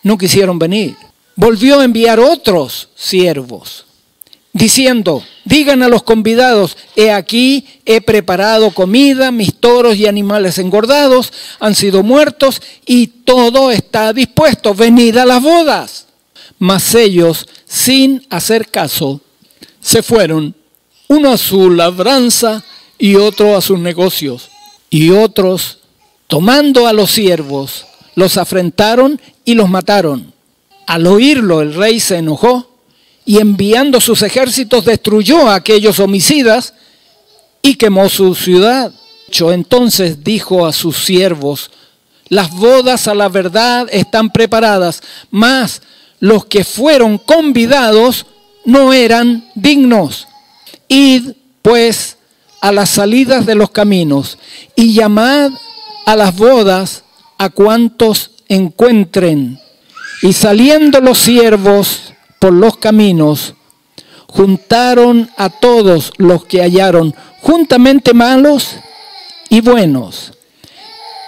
no quisieron venir. Volvió a enviar otros siervos, diciendo, digan a los convidados, he aquí, he preparado comida, mis toros y animales engordados han sido muertos y todo está dispuesto, venid a las bodas. Mas ellos, sin hacer caso, se fueron, uno a su labranza y otro a sus negocios. Y otros, tomando a los siervos, los afrentaron y los mataron. Al oírlo, el rey se enojó y enviando sus ejércitos destruyó a aquellos homicidas y quemó su ciudad. Entonces dijo a sus siervos, las bodas a la verdad están preparadas, mas los que fueron convidados no eran dignos. Id, pues, a las salidas de los caminos y llamad a las bodas a cuantos encuentren. Y saliendo los siervos por los caminos, juntaron a todos los que hallaron, juntamente malos y buenos.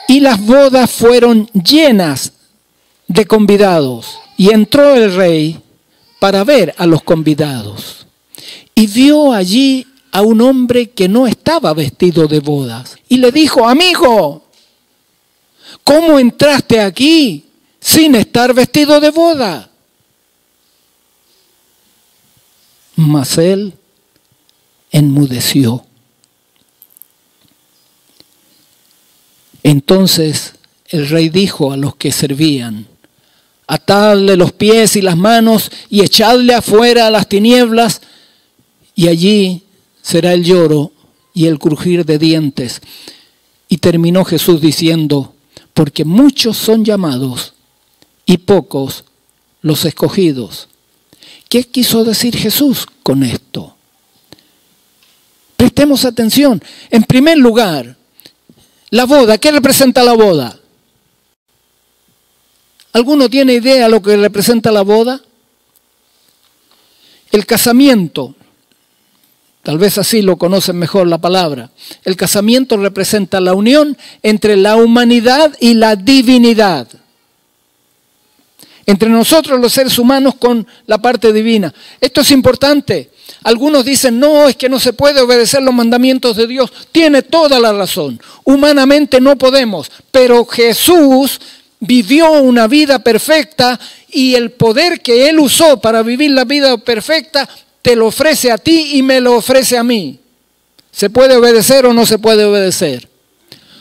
Y las bodas fueron llenas de convidados. Y entró el rey para ver a los convidados. Y vio allí a un hombre que no estaba vestido de bodas. Y le dijo, amigo, ¿cómo entraste aquí sin estar vestido de boda? Mas él enmudeció. Entonces el rey dijo a los que servían: atadle los pies y las manos y echadle afuera a las tinieblas, y allí será el lloro y el crujir de dientes. Y terminó Jesús diciendo: porque muchos son llamados y pocos los escogidos. ¿Qué quiso decir Jesús con esto? Prestemos atención. En primer lugar, la boda. ¿Qué representa la boda? ¿Alguno tiene idea de lo que representa la boda? El casamiento. Tal vez así lo conocen mejor la palabra. El casamiento representa la unión entre la humanidad y la divinidad. Entre nosotros los seres humanos con la parte divina. Esto es importante. Algunos dicen: no, es que no se puede obedecer los mandamientos de Dios. Tiene toda la razón. Humanamente no podemos. Pero Jesús vivió una vida perfecta y el poder que Él usó para vivir la vida perfecta te lo ofrece a ti y me lo ofrece a mí. ¿Se puede obedecer o no se puede obedecer?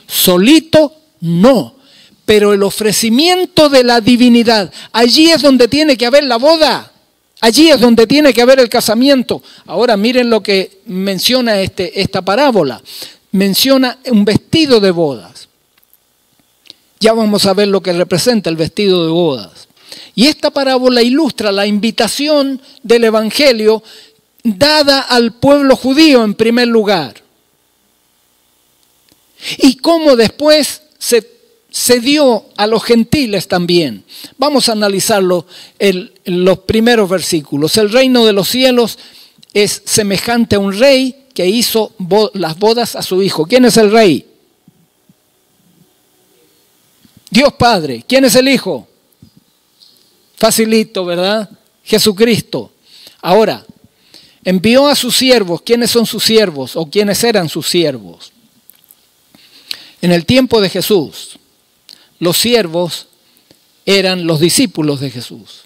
Solito, no. Pero el ofrecimiento de la divinidad, allí es donde tiene que haber la boda. Allí es donde tiene que haber el casamiento. Ahora miren lo que menciona esta parábola. Menciona un vestido de bodas. Ya vamos a ver lo que representa el vestido de bodas. Y esta parábola ilustra la invitación del Evangelio dada al pueblo judío en primer lugar. Y cómo después se dio a los gentiles también. Vamos a analizarlo en los primeros versículos. El reino de los cielos es semejante a un rey que hizo las bodas a su hijo. ¿Quién es el rey? Dios Padre. ¿Quién es el hijo? Facilito, ¿verdad? Jesucristo. Ahora, envió a sus siervos. ¿Quiénes son sus siervos? ¿O quiénes eran sus siervos? En el tiempo de Jesús, los siervos eran los discípulos de Jesús.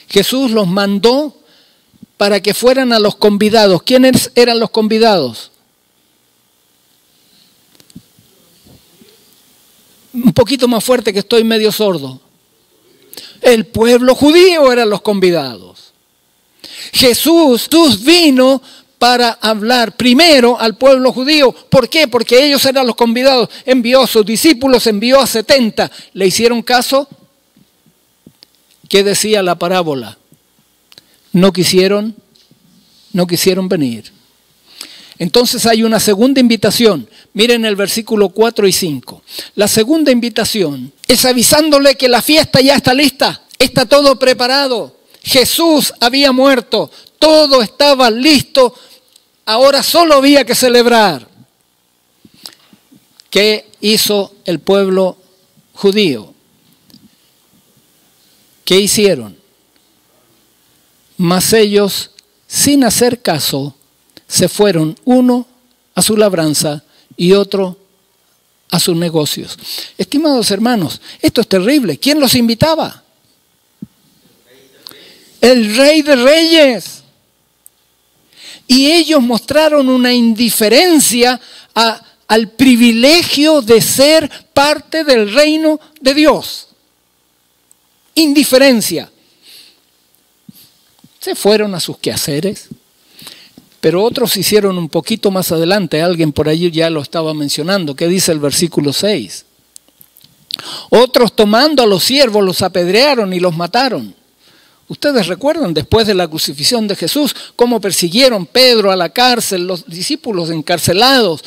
Jesús los mandó para que fueran a los convidados. ¿Quiénes eran los convidados? Un poquito más fuerte, que estoy medio sordo. El pueblo judío eran los convidados. Jesús vino para hablar primero al pueblo judío. ¿Por qué? Porque ellos eran los convidados. Envió a sus discípulos, envió a 70. ¿Le hicieron caso? ¿Qué decía la parábola? No quisieron venir. Entonces hay una segunda invitación. Miren el versículo 4 y 5. La segunda invitación es avisándole que la fiesta ya está lista. Está todo preparado. Jesús había muerto. Todo estaba listo. Ahora solo había que celebrar. ¿Qué hizo el pueblo judío? ¿Qué hicieron? Mas ellos, sin hacer caso, se fueron, uno a su labranza y otro a sus negocios. Estimados hermanos, esto es terrible. ¿Quién los invitaba? El Rey de Reyes. Y ellos mostraron una indiferencia al privilegio de ser parte del reino de Dios. Indiferencia. Se fueron a sus quehaceres. Pero otros hicieron un poquito más adelante. Alguien por allí ya lo estaba mencionando. ¿Qué dice el versículo 6? Otros, tomando a los siervos, los apedrearon y los mataron. Ustedes recuerdan, después de la crucifixión de Jesús, cómo persiguieron a Pedro a la cárcel, los discípulos encarcelados,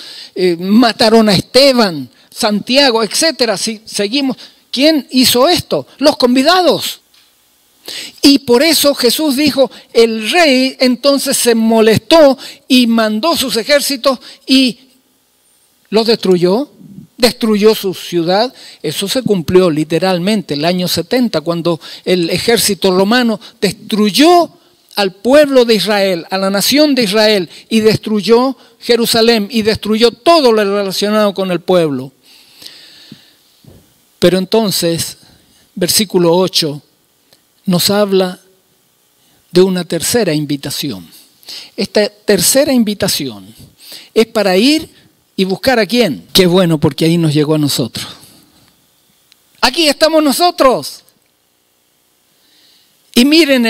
mataron a Esteban, Santiago, etcétera. Si seguimos, ¿quién hizo esto? Los convidados. Y por eso Jesús dijo, el rey entonces se molestó y mandó sus ejércitos y los destruyó. Destruyó su ciudad. Eso se cumplió literalmente el año 70, cuando el ejército romano destruyó al pueblo de Israel, a la nación de Israel, y destruyó Jerusalén y destruyó todo lo relacionado con el pueblo. Pero entonces, versículo 8, nos habla de una tercera invitación. Esta tercera invitación es para ir ¿Y buscar a quién? Qué bueno, porque ahí nos llegó a nosotros. Aquí estamos nosotros. Y miren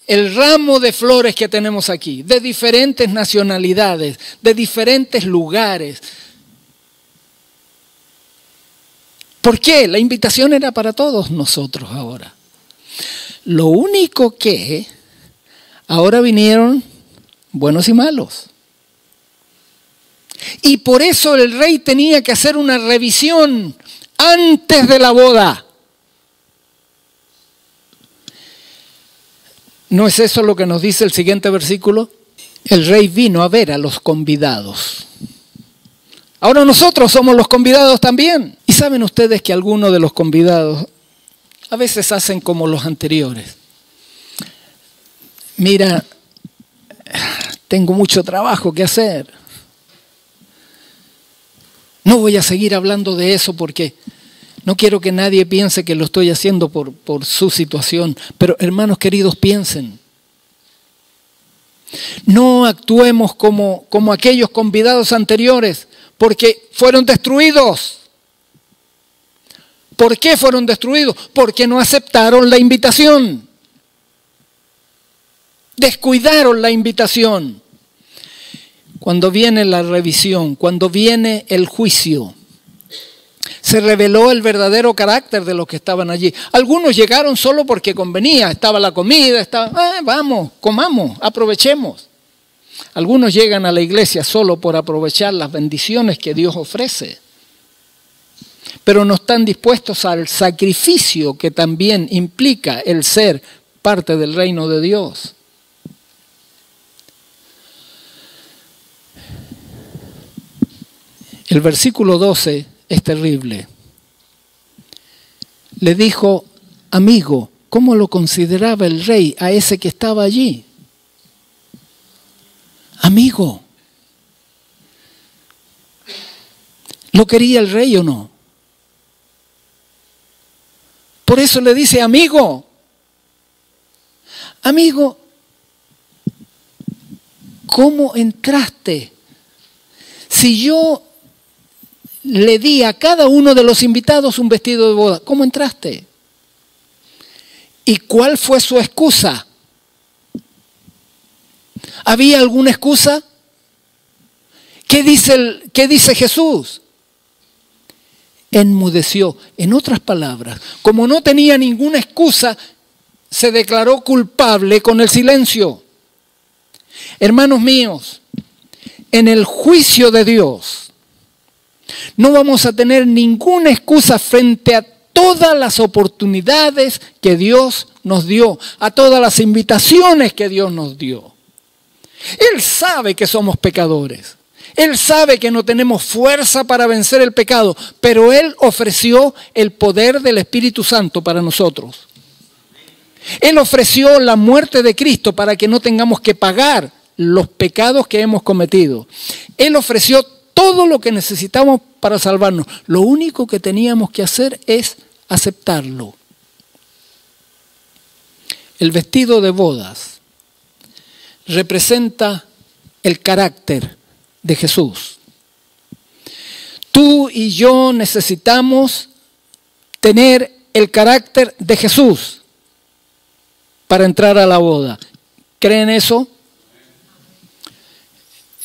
el ramo de flores que tenemos aquí, de diferentes nacionalidades, de diferentes lugares. ¿Por qué? La invitación era para todos nosotros ahora. Lo único que ahora vinieron buenos y malos. Y por eso el rey tenía que hacer una revisión antes de la boda. ¿No es eso lo que nos dice el siguiente versículo? El rey vino a ver a los convidados. Ahora nosotros somos los convidados también. Y saben ustedes que algunos de los convidados a veces hacen como los anteriores. Mira, tengo mucho trabajo que hacer. No voy a seguir hablando de eso porque no quiero que nadie piense que lo estoy haciendo por su situación. Pero hermanos queridos, piensen. No actuemos como aquellos convidados anteriores, porque fueron destruidos. ¿Por qué fueron destruidos? Porque no aceptaron la invitación. Descuidaron la invitación. Cuando viene la revisión, cuando viene el juicio, se reveló el verdadero carácter de los que estaban allí. Algunos llegaron solo porque convenía, estaba la comida, vamos, comamos, aprovechemos. Algunos llegan a la iglesia solo por aprovechar las bendiciones que Dios ofrece, pero no están dispuestos al sacrificio que también implica el ser parte del reino de Dios. El versículo 12 es terrible. Le dijo, amigo, ¿cómo lo consideraba el rey a ese que estaba allí? Amigo. ¿Lo quería el rey o no? Por eso le dice, amigo. Amigo, ¿cómo entraste? Si yo le di a cada uno de los invitados un vestido de boda, ¿cómo entraste? ¿Y cuál fue su excusa? ¿Había alguna excusa? ¿Qué dice Jesús? Enmudeció. En otras palabras, como no tenía ninguna excusa, se declaró culpable con el silencio. Hermanos míos, en el juicio de Dios, no vamos a tener ninguna excusa frente a todas las oportunidades que Dios nos dio, a todas las invitaciones que Dios nos dio. Él sabe que somos pecadores. Él sabe que no tenemos fuerza para vencer el pecado, pero Él ofreció el poder del Espíritu Santo para nosotros. Él ofreció la muerte de Cristo para que no tengamos que pagar los pecados que hemos cometido. Él ofreció todo lo que necesitamos para salvarnos. Lo único que teníamos que hacer es aceptarlo. El vestido de bodas representa el carácter de Jesús. Tú y yo necesitamos tener el carácter de Jesús para entrar a la boda. ¿Creen eso?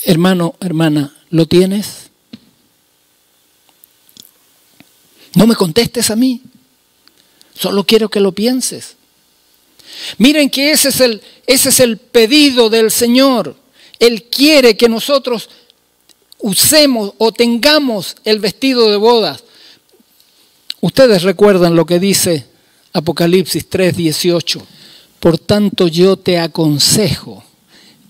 Hermano, hermana, ¿lo tienes? No me contestes a mí. Solo quiero que lo pienses. Miren que ese es el pedido del Señor. Él quiere que nosotros usemos o tengamos el vestido de bodas. Ustedes recuerdan lo que dice Apocalipsis 3:18. Por tanto yo te aconsejo,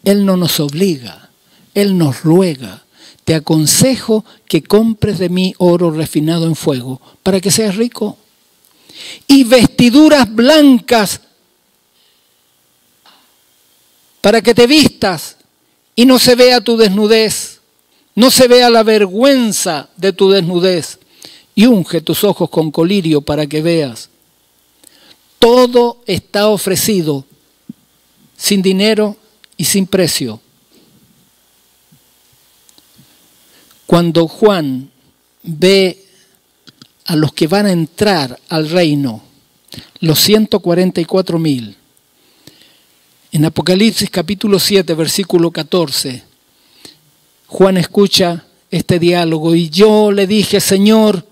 Él no nos obliga, Él nos ruega. Te aconsejo que compres de mí oro refinado en fuego para que seas rico. Y vestiduras blancas para que te vistas y no se vea tu desnudez, no se vea la vergüenza de tu desnudez. Y unge tus ojos con colirio para que veas. Todo está ofrecido sin dinero y sin precio. Cuando Juan ve a los que van a entrar al reino, los 144.000, en Apocalipsis capítulo 7, versículo 14, Juan escucha este diálogo y yo le dije, Señor,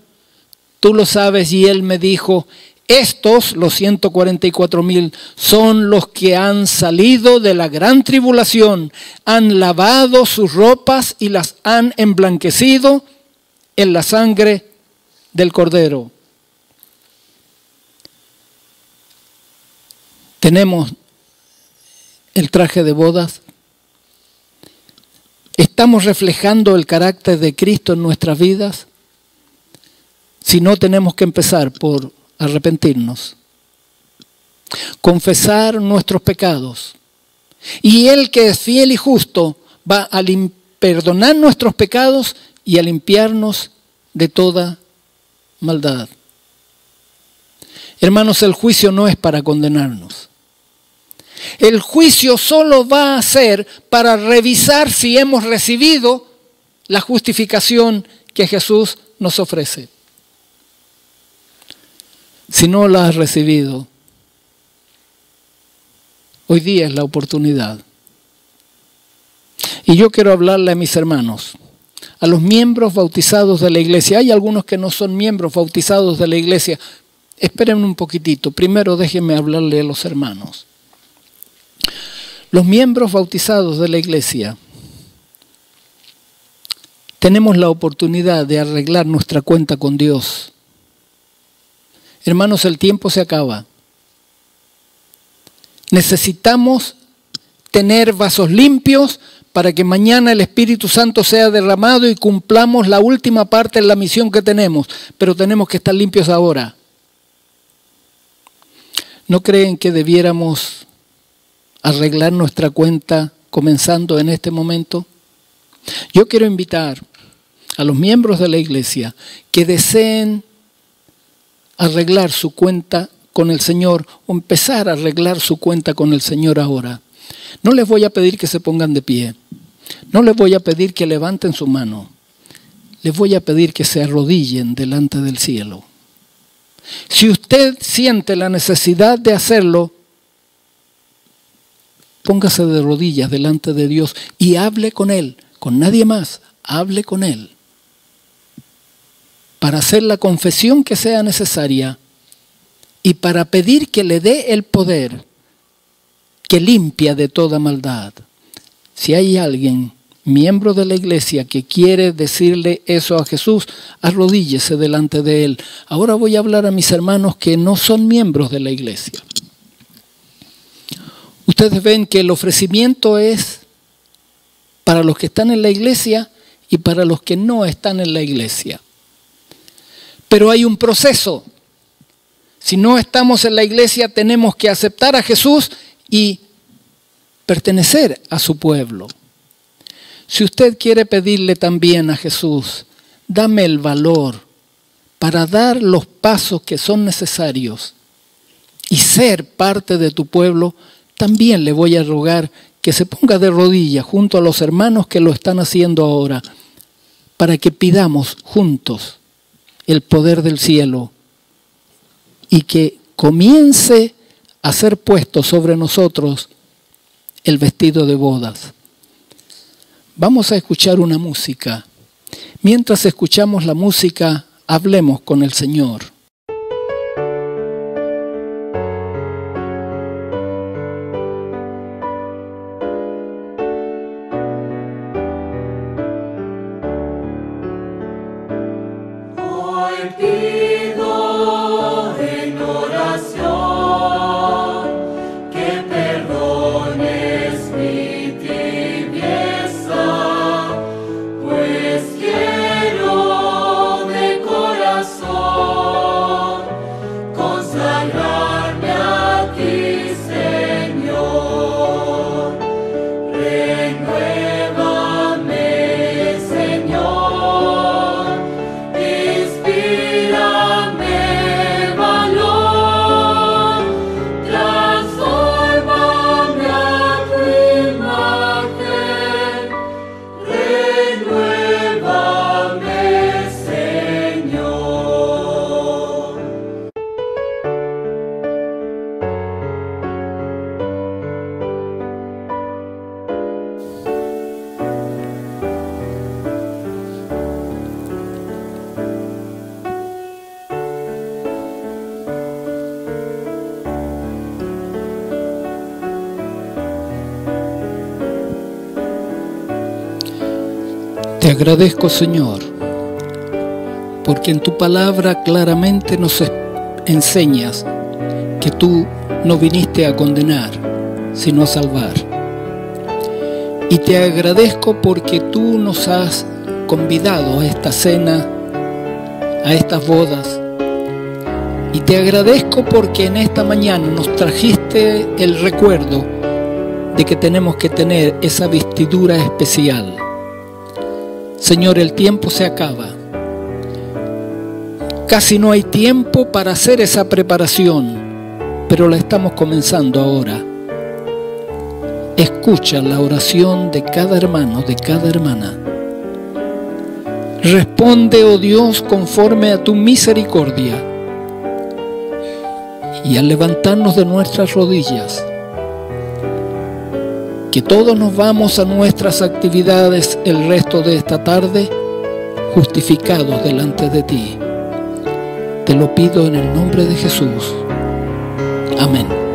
tú lo sabes, y él me dijo, estos, los 144.000, son los que han salido de la gran tribulación, han lavado sus ropas y las han emblanquecido en la sangre del Cordero. Tenemos el traje de bodas. ¿Estamos reflejando el carácter de Cristo en nuestras vidas? Si no, tenemos que empezar por arrepentirnos, confesar nuestros pecados. Y Él, que es fiel y justo, va a perdonar nuestros pecados y a limpiarnos de toda maldad. Hermanos, el juicio no es para condenarnos. El juicio solo va a ser para revisar si hemos recibido la justificación que Jesús nos ofrece. Si no la has recibido, hoy día es la oportunidad. Y yo quiero hablarle a mis hermanos, a los miembros bautizados de la iglesia. Hay algunos que no son miembros bautizados de la iglesia. Esperen un poquitito. Primero déjenme hablarle a los hermanos. Los miembros bautizados de la iglesia tenemos la oportunidad de arreglar nuestra cuenta con Dios. Hermanos, el tiempo se acaba. Necesitamos tener vasos limpios para que mañana el Espíritu Santo sea derramado y cumplamos la última parte de la misión que tenemos. Pero tenemos que estar limpios ahora. ¿No creen que debiéramos arreglar nuestra cuenta comenzando en este momento? Yo quiero invitar a los miembros de la iglesia que deseen arreglar su cuenta con el Señor o empezar a arreglar su cuenta con el Señor ahora. No les voy a pedir que se pongan de pie. No les voy a pedir que levanten su mano. Les voy a pedir que se arrodillen delante del cielo. Si usted siente la necesidad de hacerlo, póngase de rodillas delante de Dios y hable con Él, con nadie más. Hable con Él para hacer la confesión que sea necesaria y para pedir que le dé el poder que limpia de toda maldad. Si hay alguien, miembro de la iglesia, que quiere decirle eso a Jesús, arrodíllese delante de Él. Ahora voy a hablar a mis hermanos que no son miembros de la iglesia. Ustedes ven que el ofrecimiento es para los que están en la iglesia y para los que no están en la iglesia. Pero hay un proceso. Si no estamos en la iglesia, tenemos que aceptar a Jesús y pertenecer a su pueblo. Si usted quiere pedirle también a Jesús, dame el valor para dar los pasos que son necesarios y ser parte de tu pueblo, también le voy a rogar que se ponga de rodillas junto a los hermanos que lo están haciendo ahora, para que pidamos juntos el poder del cielo y que comience a ser puesto sobre nosotros el vestido de bodas. Vamos a escuchar una música. Mientras escuchamos la música, hablemos con el Señor. Pues quiero de corazón Te agradezco, Señor, porque en tu palabra claramente nos enseñas que tú no viniste a condenar, sino a salvar. Y te agradezco porque tú nos has convidado a esta cena, a estas bodas. Y te agradezco porque en esta mañana nos trajiste el recuerdo de que tenemos que tener esa vestidura especial. Señor, el tiempo se acaba. Casi no hay tiempo para hacer esa preparación, pero la estamos comenzando ahora. Escucha la oración de cada hermano, de cada hermana. Responde, oh Dios, conforme a tu misericordia. Y al levantarnos de nuestras rodillas, que todos nos vamos a nuestras actividades el resto de esta tarde, justificados delante de ti. Te lo pido en el nombre de Jesús. Amén.